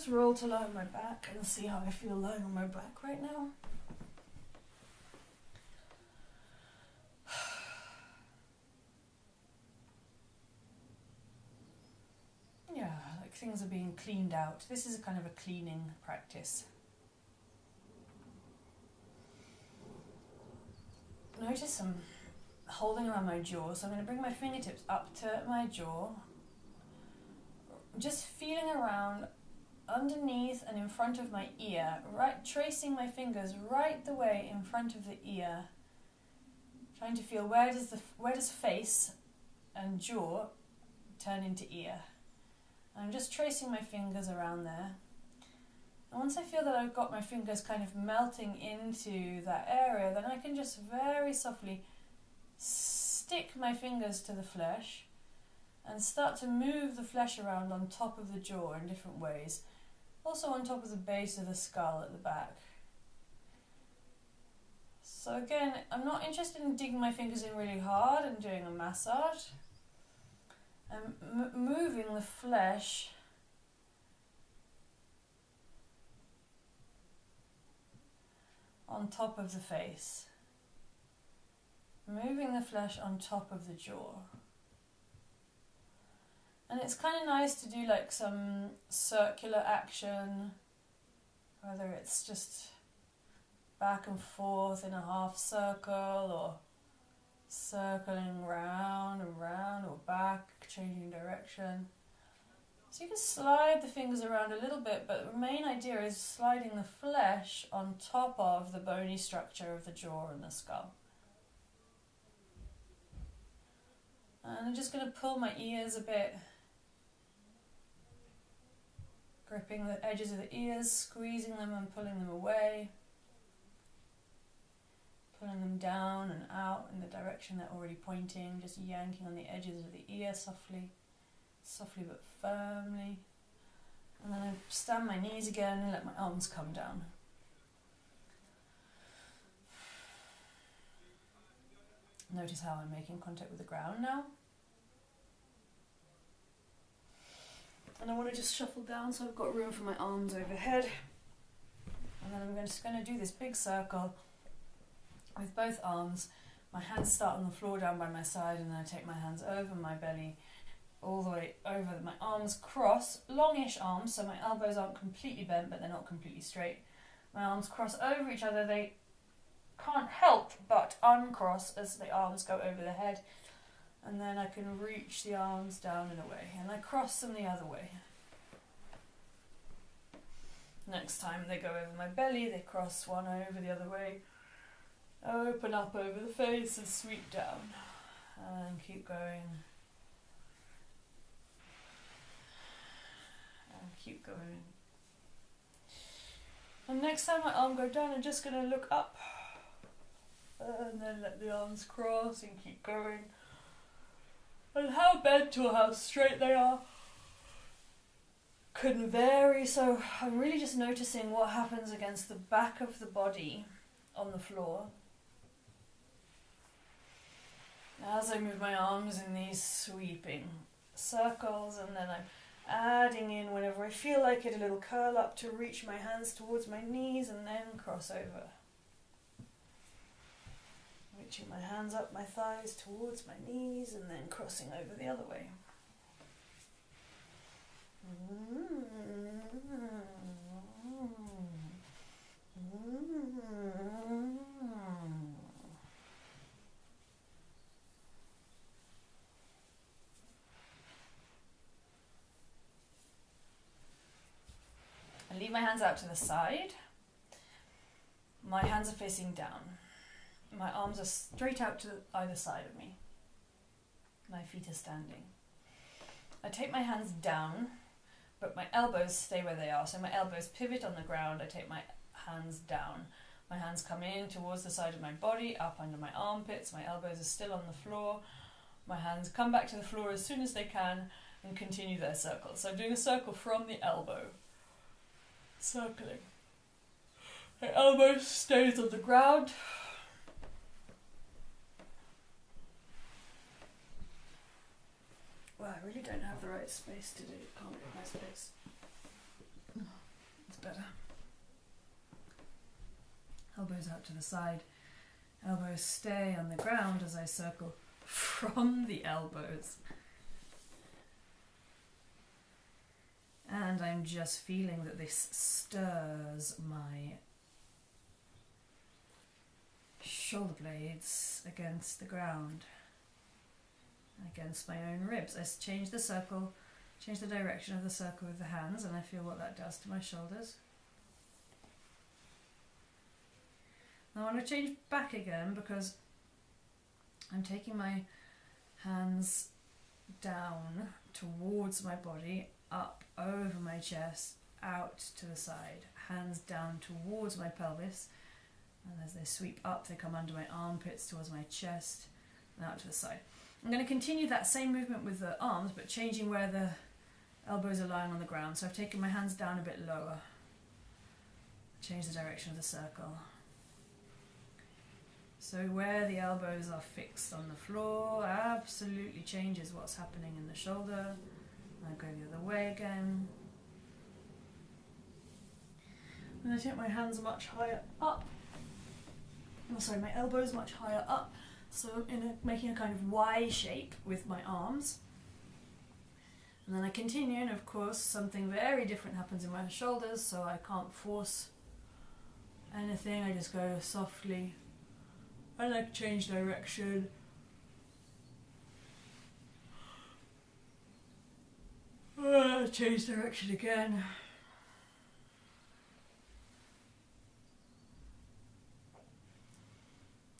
just roll to lie on my back and see how I feel lying on my back right now. Yeah, like things are being cleaned out. This is a kind of a cleaning practice. Notice I'm holding around my jaw, so I'm going to bring my fingertips up to my jaw. Just feeling around underneath and in front of my ear, right, tracing my fingers right the way in front of the ear, trying to feel where does face and jaw turn into ear. I'm just tracing my fingers around there. And once I feel that I've got my fingers kind of melting into that area, then I can just very softly stick my fingers to the flesh and start to move the flesh around on top of the jaw in different ways. Also on top of the base of the skull at the back. So again, I'm not interested in digging my fingers in really hard and doing a massage. I'm moving the flesh on top of the face. Moving the flesh on top of the jaw. And it's kind of nice to do like some circular action, whether it's just back and forth in a half circle or circling round and round or back, changing direction. So you can slide the fingers around a little bit, but the main idea is sliding the flesh on top of the bony structure of the jaw and the skull. And I'm just going to pull my ears a bit, gripping the edges of the ears, squeezing them and pulling them away. Pulling them down and out in the direction they're already pointing, just yanking on the edges of the ear softly, softly but firmly. And then I stand my knees again and let my arms come down. Notice how I'm making contact with the ground now. And I want to just shuffle down so I've got room for my arms overhead. And then I'm just going to do this big circle with both arms. My hands start on the floor down by my side, and then I take my hands over my belly, all the way over. My arms cross, longish arms, so my elbows aren't completely bent, but they're not completely straight. My arms cross over each other. They can't help but uncross as the arms go over the head. And then I can reach the arms down and away, and I cross them the other way. Next time they go over my belly, they cross one over the other way. Open up over the face and sweep down. And keep going. And keep going. And next time my arm go down, I'm just going to look up. And then let the arms cross and keep going. And how bent or how straight they are can vary. So I'm really just noticing what happens against the back of the body on the floor. As I move my arms in these sweeping circles, and then I'm adding in whenever I feel like it a little curl up to reach my hands towards my knees and then cross over. Reaching my hands up my thighs towards my knees and then crossing over the other way. I leave my hands out to the side. My hands are facing down. My arms are straight out to either side of me. My feet are standing. I take my hands down, but my elbows stay where they are. So my elbows pivot on the ground. I take my hands down. My hands come in towards the side of my body, up under my armpits. My elbows are still on the floor. My hands come back to the floor as soon as they can and continue their circle. So I'm doing a circle from the elbow. Circling. My elbow stays on the ground. Well, I really don't have the right space to do it. Can't get my space. better. Elbows out to the side. Elbows stay on the ground as I circle from the elbows. And I'm just feeling that this stirs my shoulder blades against the ground, against my own ribs. I change the circle, change the direction of the circle with the hands, and I feel what that does to my shoulders. Now I want to change back again because I'm taking my hands down towards my body, up over my chest, out to the side, hands down towards my pelvis, and as they sweep up they come under my armpits towards my chest and out to the side. I'm going to continue that same movement with the arms, but changing where the elbows are lying on the ground. So I've taken my hands down a bit lower, change the direction of the circle. So where the elbows are fixed on the floor absolutely changes what's happening in the shoulder. I go the other way again. And I take my hands much higher up. Oh, sorry, my elbows much higher up. So making a kind of Y shape with my arms. And then I continue, and of course something very different happens in my shoulders, so I can't force anything. I just go softly. I like change direction. Change direction again.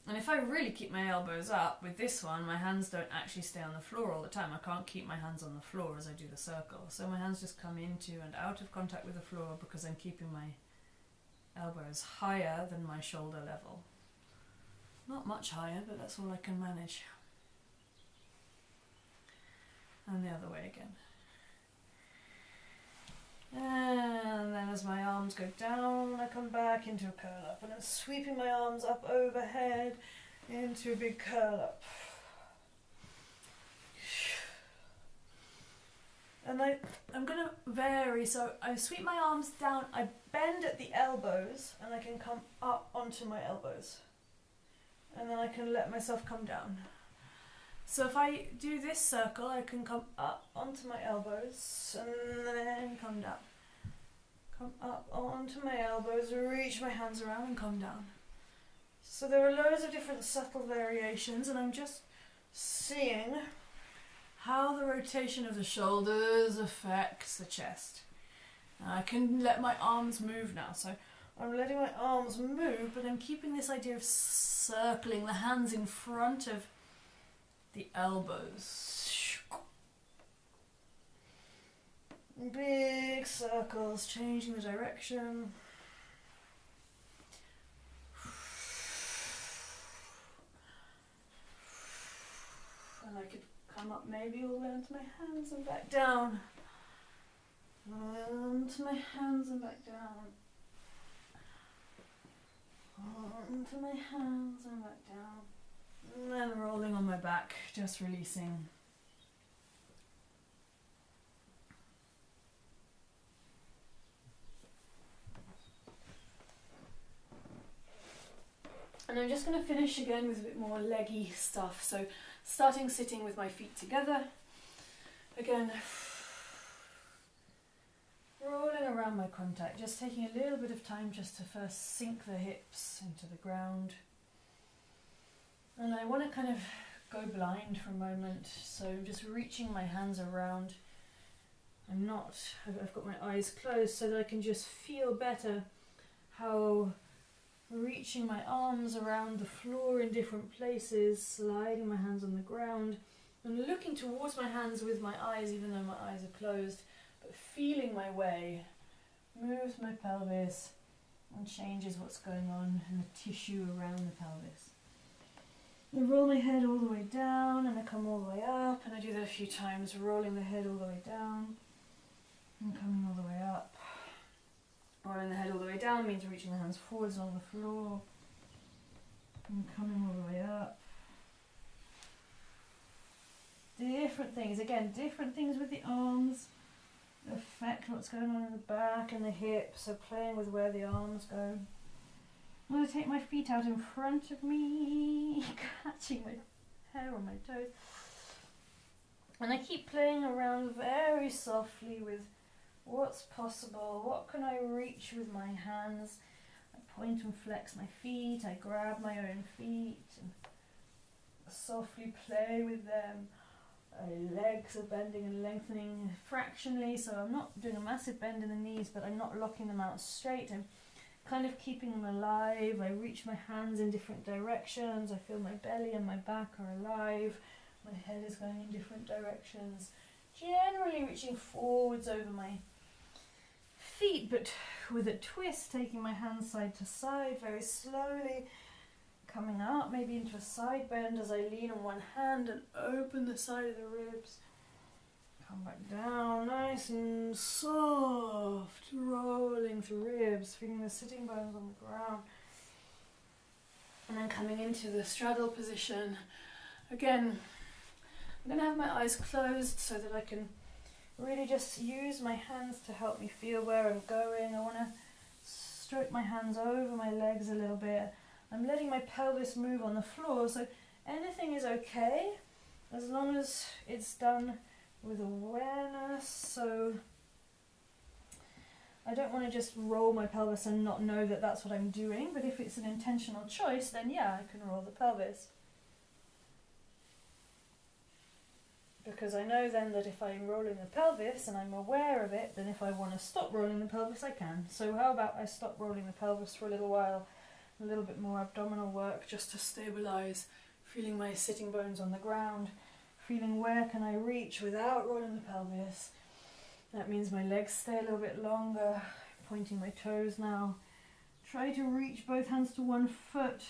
And if I really keep my elbows up, with this one, my hands don't actually stay on the floor all the time. I can't keep my hands on the floor as I do the circle. So my hands just come into and out of contact with the floor because I'm keeping my elbows higher than my shoulder level. Not much higher, but that's all I can manage. And the other way again. And then as my arms go down, I come back into a curl up. And I'm sweeping my arms up overhead into a big curl up. And I'm going to vary. So I sweep my arms down, I bend at the elbows, and I can come up onto my elbows. And then I can let myself come down. So if I do this circle, I can come up onto my elbows and then come down. Come up onto my elbows, reach my hands around and come down. So there are loads of different subtle variations, and I'm just seeing how the rotation of the shoulders affects the chest. I can let my arms move now. So I'm letting my arms move, but I'm keeping this idea of circling the hands in front of the elbows. Big circles, changing the direction. And I could come up maybe all the way onto my hands and back down. Onto my hands and back down. Onto my hands and back down. And then rolling on my back, just releasing. And I'm just going to finish again with a bit more leggy stuff. So starting sitting with my feet together. Again, rolling around my contact, just taking a little bit of time just to first sink the hips into the ground. And I want to kind of go blind for a moment, so I'm just reaching my hands around. I've got my eyes closed so that I can just feel better how reaching my arms around the floor in different places, sliding my hands on the ground, and looking towards my hands with my eyes even though my eyes are closed, but feeling my way, moves my pelvis and changes what's going on in the tissue around the pelvis. I roll my head all the way down and I come all the way up, and I do that a few times, rolling the head all the way down and coming all the way up. Rolling the head all the way down means reaching the hands forwards on the floor and coming all the way up. Different things, again, different things with the arms affect what's going on in the back and the hips, so playing with where the arms go. I'm going to take my feet out in front of me, catching my hair on my toes. And I keep playing around very softly with what's possible, what can I reach with my hands. I point and flex my feet, I grab my own feet and softly play with them. My legs are bending and lengthening fractionally, so I'm not doing a massive bend in the knees, but I'm not locking them out straight. I'm kind of keeping them alive. I reach my hands in different directions. I feel my belly and my back are alive. My head is going in different directions. Generally reaching forwards over my feet, but with a twist, taking my hands side to side very slowly, coming up maybe into a side bend as I lean on one hand and open the side of the ribs. Come back down, nice and soft, rolling through ribs, feeling the sitting bones on the ground. And then coming into the straddle position. Again, I'm going to have my eyes closed so that I can really just use my hands to help me feel where I'm going. I want to stroke my hands over my legs a little bit. I'm letting my pelvis move on the floor, so anything is okay as long as it's done with awareness. So I don't want to just roll my pelvis and not know that that's what I'm doing, but if it's an intentional choice, then yeah, I can roll the pelvis. Because I know then that if I'm rolling the pelvis and I'm aware of it, then if I want to stop rolling the pelvis, I can. So how about I stop rolling the pelvis for a little while, a little bit more abdominal work just to stabilize, feeling my sitting bones on the ground, feeling where can I reach without rolling the pelvis. That means my legs stay a little bit longer, pointing my toes now. Try to reach both hands to one foot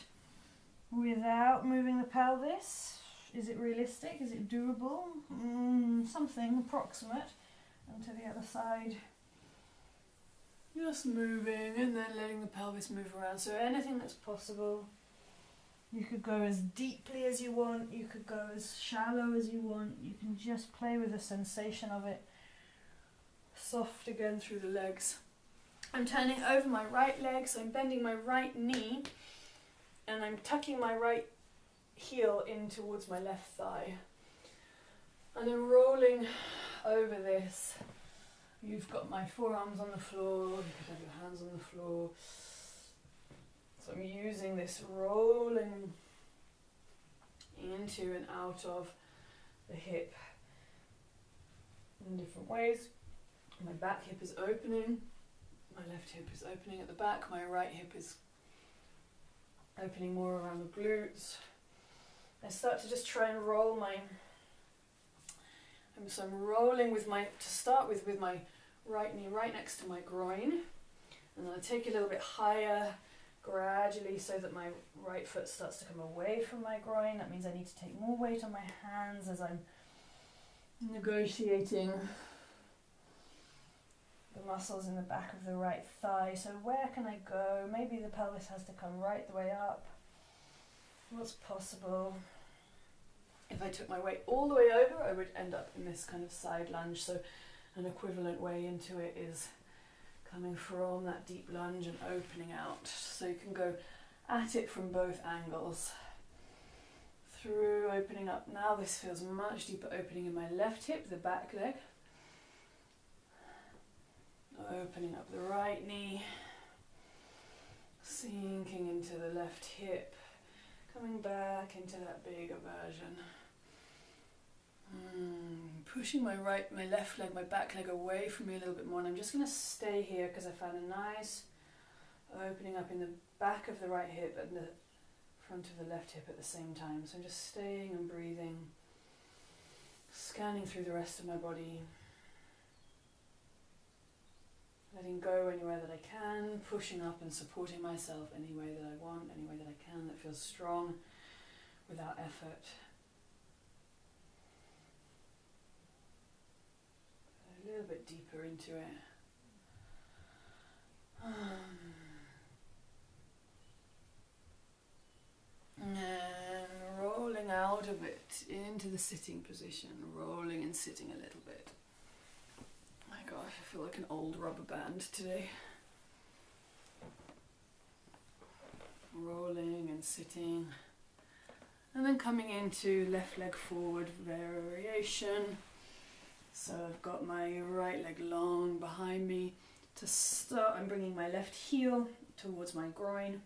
without moving the pelvis. Is it realistic? Is it doable? Something approximate. And to the other side. Just moving and then letting the pelvis move around. So anything that's possible. You could go as deeply as you want. You could go as shallow as you want. You can just play with the sensation of it. Soft again through the legs. I'm turning over my right leg, so I'm bending my right knee. And I'm tucking my right heel in towards my left thigh. And then rolling over this. You've got my forearms on the floor, you could have your hands on the floor. So I'm using this rolling into and out of the hip in different ways. My back hip is opening, my left hip is opening at the back, my right hip is opening more around the glutes. I start to just try and roll so I'm rolling with my right knee right next to my groin, and then I take it a little bit higher gradually so that my right foot starts to come away from my groin. That means I need to take more weight on my hands as I'm negotiating the muscles in the back of the right thigh. So where can I go? Maybe the pelvis has to come right the way up. What's possible? If I took my weight all the way over, I would end up in this kind of side lunge. So an equivalent way into it is coming from that deep lunge and opening out. So you can go at it from both angles. Through, opening up. Now this feels much deeper opening in my left hip, the back leg. Opening up the right knee. Sinking into the left hip. Coming back into that big eversion. Pushing my left leg, my back leg away from me a little bit more, and I'm just going to stay here because I found a nice opening up in the back of the right hip and the front of the left hip at the same time. So I'm just staying and breathing, scanning through the rest of my body, letting go anywhere that I can, pushing up and supporting myself any way that I want, any way that I can that feels strong without effort. A little bit deeper into it. And rolling out of it into the sitting position, rolling and sitting a little bit. My gosh, I feel like an old rubber band today. Rolling and sitting. And then coming into left leg forward variation. So I've got my right leg long behind me. To start, I'm bringing my left heel towards my groin.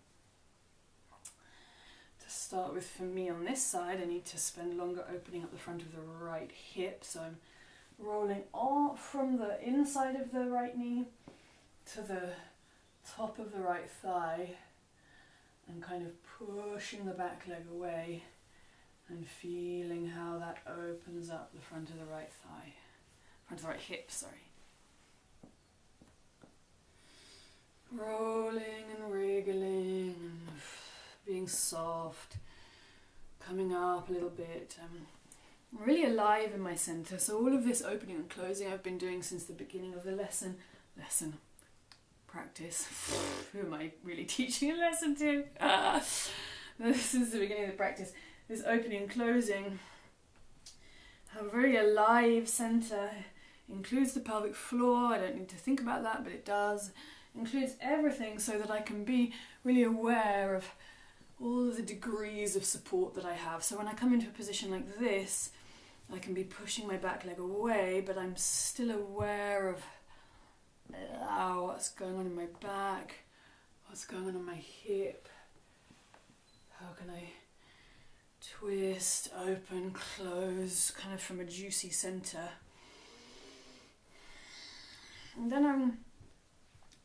To start with, for me on this side, I need to spend longer opening up the front of the right hip. So I'm rolling all from the inside of the right knee to the top of the right thigh and kind of pushing the back leg away and feeling how that opens up the front of the right thigh, front of the right hip, sorry. Rolling and wriggling and being soft, coming up a little bit. I'm really alive in my centre, so all of this opening and closing I've been doing since the beginning of the lesson, practice. Who am I really teaching a lesson to? This is the beginning of the practice. This opening and closing have a very alive centre. Includes the pelvic floor. I don't need to think about that, but it does. Includes everything so that I can be really aware of all of the degrees of support that I have. So when I come into a position like this, I can be pushing my back leg away, but I'm still aware of what's going on in my back, what's going on in my hip. How can I twist, open, close, kind of from a juicy centre. And then I'm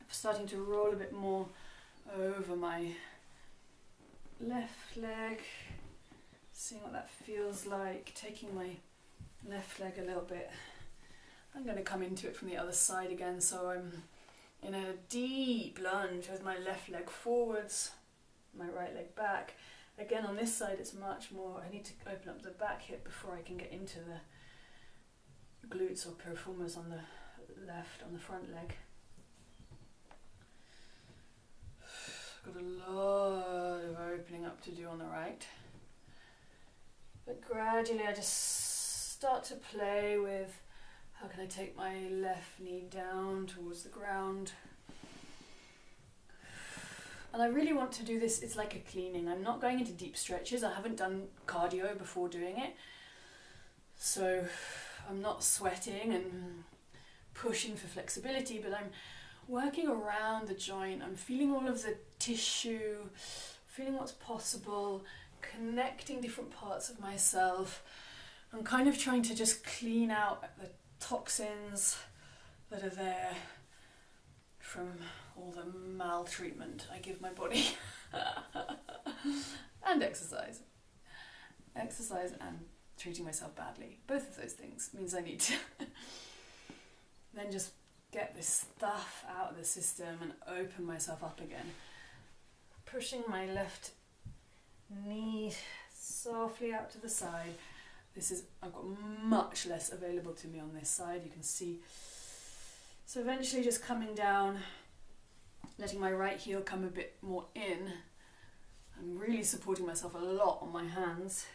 starting to roll a bit more over my left leg, seeing what that feels like, taking my left leg a little bit. I'm going to come into it from the other side again, so I'm in a deep lunge with my left leg forwards, my right leg back. Again, on this side it's much more, I need to open up the back hip before I can get into the glutes or piriformis on the left, on the front leg. Got a lot of opening up to do on the right. But gradually I just start to play with how can I take my left knee down towards the ground. And I really want to do this, it's like a cleaning. I'm not going into deep stretches. I haven't done cardio before doing it. So I'm not sweating and pushing for flexibility, but I'm working around the joint. I'm feeling all of the tissue, feeling what's possible, connecting different parts of myself. I'm kind of trying to just clean out the toxins that are there from all the maltreatment I give my body. And exercise. Exercise and treating myself badly. Both of those things means I need to then just get this stuff out of the system and open myself up again. Pushing my left knee softly out to the side. I've got much less available to me on this side, you can see. So eventually just coming down, letting my right heel come a bit more in. I'm really supporting myself a lot on my hands.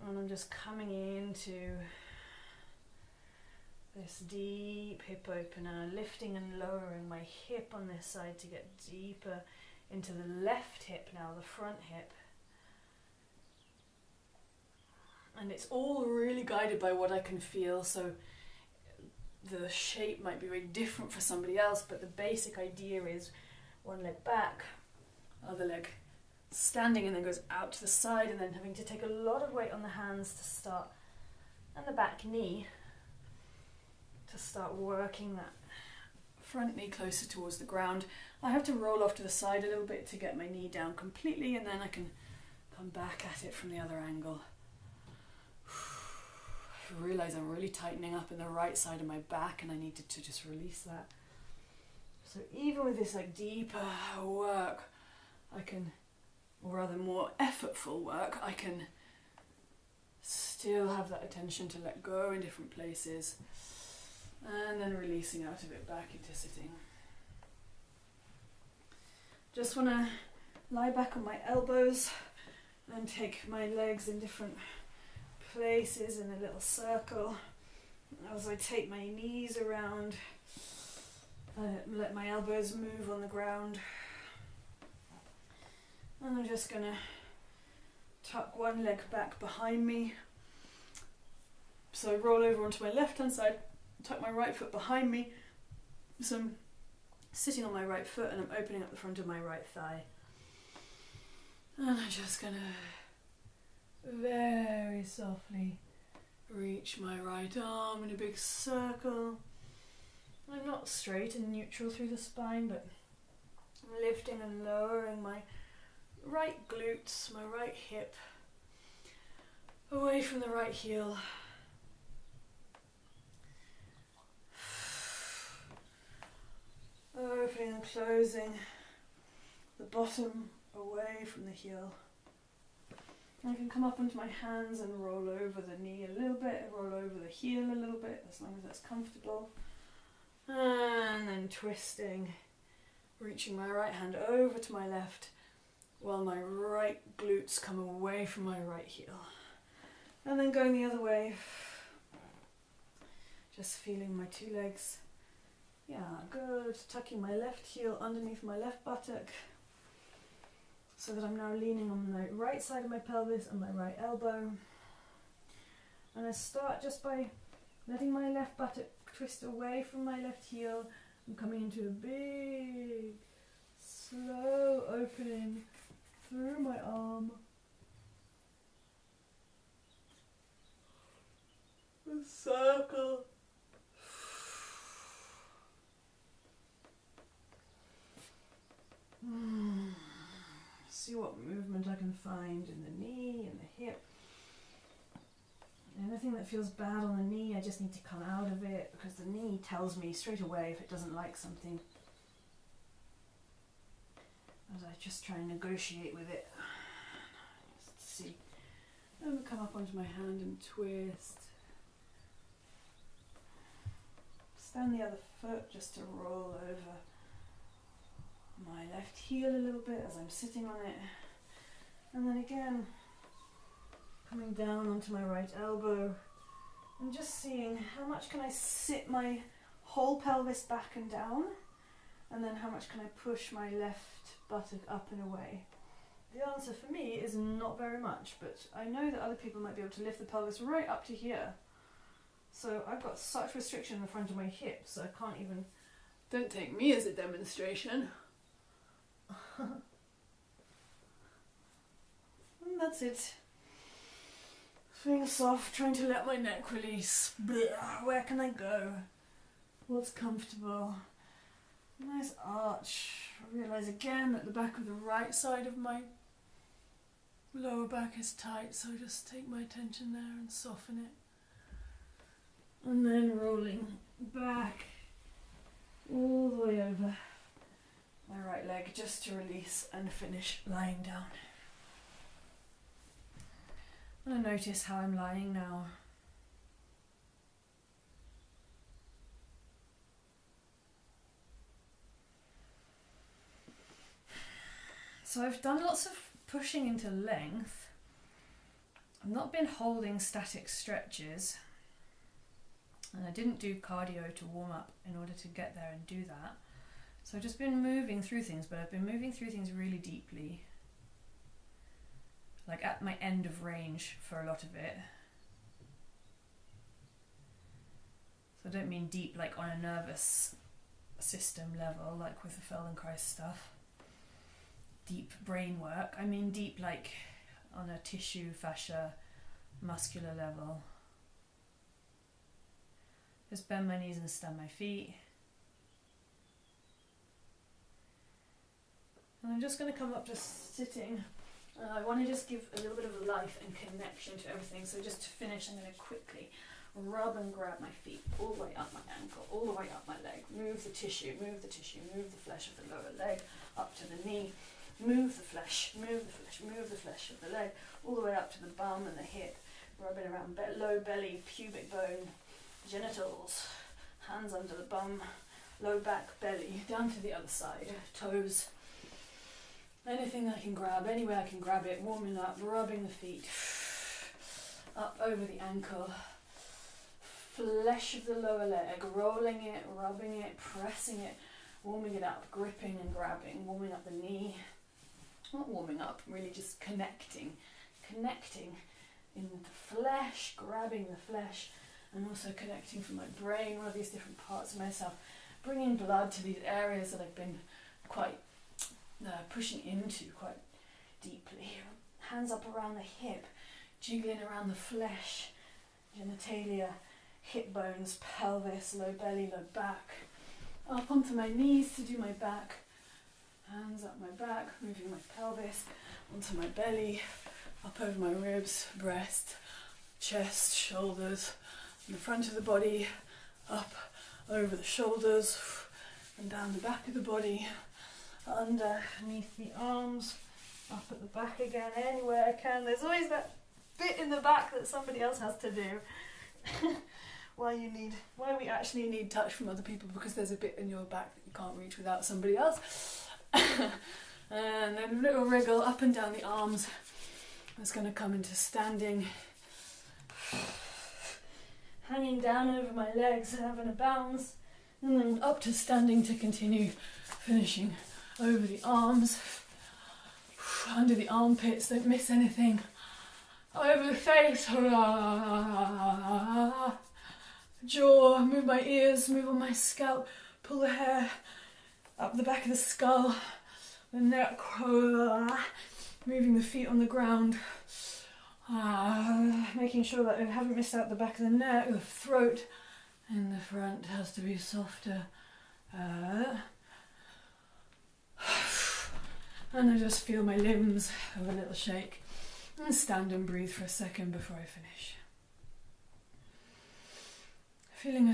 And I'm just coming into this deep hip opener, lifting and lowering my hip on this side to get deeper into the left hip now, the front hip. And it's all really guided by what I can feel, so the shape might be very different for somebody else, but the basic idea is one leg back, other leg standing and then goes out to the side, and then having to take a lot of weight on the hands to start, and the back knee to start working that front knee closer towards the ground. I have to roll off to the side a little bit to get my knee down completely, and then I can come back at it from the other angle. I realise I'm really tightening up in the right side of my back, and I needed to just release that. So even with this like deeper work, I can, or rather more effortful work, I can still have that attention to let go in different places, and then releasing out of it back into sitting. Just want to lie back on my elbows and take my legs in different places in a little circle. as I take my knees around, let my elbows move on the ground. And I'm just gonna tuck one leg back behind me. So I roll over onto my left hand side, tuck my right foot behind me. So I'm sitting on my right foot and I'm opening up the front of my right thigh. And I'm just gonna very softly reach my right arm in a big circle. I'm not straight and neutral through the spine, but I'm lifting and lowering my right glutes, my right hip, away from the right heel. Opening and closing the bottom away from the heel. I can come up onto my hands and roll over the knee a little bit, roll over the heel a little bit, as long as that's comfortable. And then twisting, reaching my right hand over to my left, while my right glutes come away from my right heel. And then going the other way, just feeling my two legs. Yeah, good. Tucking my left heel underneath my left buttock, so that I'm now leaning on the right side of my pelvis and my right elbow. And I start just by letting my left buttock twist away from my left heel. I'm coming into a big, slow opening through my arm. A circle. See what movement I can find in the knee and the hip. Anything that feels bad on the knee, I just need to come out of it, because the knee tells me straight away if it doesn't like something. As I just try and negotiate with it. Just see. And come up onto my hand and twist. Stand the other foot just to roll over my left heel a little bit as I'm sitting on it. And then again, coming down onto my right elbow and just seeing how much can I sit my whole pelvis back and down, and then how much can I push my left buttock up and away. The answer for me is not very much, but I know that other people might be able to lift the pelvis right up to here. So I've got such restriction in the front of my hips, so I can't even... Don't take me as a demonstration. And that's it. Feeling soft, trying to let my neck release. Where can I go? What's comfortable? Nice arch. I realise again that the back of the right side of my lower back is tight, so just take my attention there and soften it. And then rolling back all the way over my right leg just to release and finish lying down. I'm going to notice how I'm lying now. So I've done lots of pushing into length. I've not been holding static stretches. And I didn't do cardio to warm up in order to get there and do that. So I've just been moving through things, but I've been moving through things really deeply. Like at my end of range for a lot of it. So I don't mean deep like on a nervous system level, like with the Feldenkrais stuff. Deep brain work. I mean deep like on a tissue, fascia, muscular level. Just bend my knees and stand my feet. And I'm just going to come up just sitting. I want to just give a little bit of life and connection to everything. So just to finish, I'm going to quickly rub and grab my feet all the way up my ankle, all the way up my leg. Move the tissue, move the tissue, move the flesh of the lower leg up to the knee. Move the flesh, move the flesh, move the flesh of the leg all the way up to the bum and the hip. Rubbing around low belly, pubic bone, genitals, hands under the bum, low back, belly, down to the other side, toes. Anything I can grab, anywhere I can grab it, warming up, rubbing the feet, up over the ankle, flesh of the lower leg, rolling it, rubbing it, pressing it, warming it up, gripping and grabbing, warming up the knee. Not warming up, really just connecting in the flesh, grabbing the flesh, and also connecting from my brain, all of these different parts of myself, bringing blood to these areas that I've been quite pushing into quite deeply. Hands up around the hip, jiggling around the flesh, genitalia, hip bones, pelvis, low belly, low back, up onto my knees to do my back, hands up my back, moving my pelvis onto my belly, up over my ribs, breast, chest, shoulders, and the front of the body, up over the shoulders, and down the back of the body, underneath the arms, up at the back again, anywhere I can. There's always that bit in the back that somebody else has to do. Why we actually need touch from other people, because there's a bit in your back that you can't reach without somebody else. And then a little wriggle up and down the arms. That's going to come into standing. Hanging down over my legs, having a bounce, and then up to standing to continue, finishing over the arms, under the armpits, don't miss anything, over the face, jaw, move my ears, move on my scalp, pull the hair up the back of the skull, the neck, moving the feet on the ground, making sure that I haven't missed out the back of the neck, the throat in the front has to be softer. And I just feel my limbs have a little shake, and stand and breathe for a second before I finish. Feeling a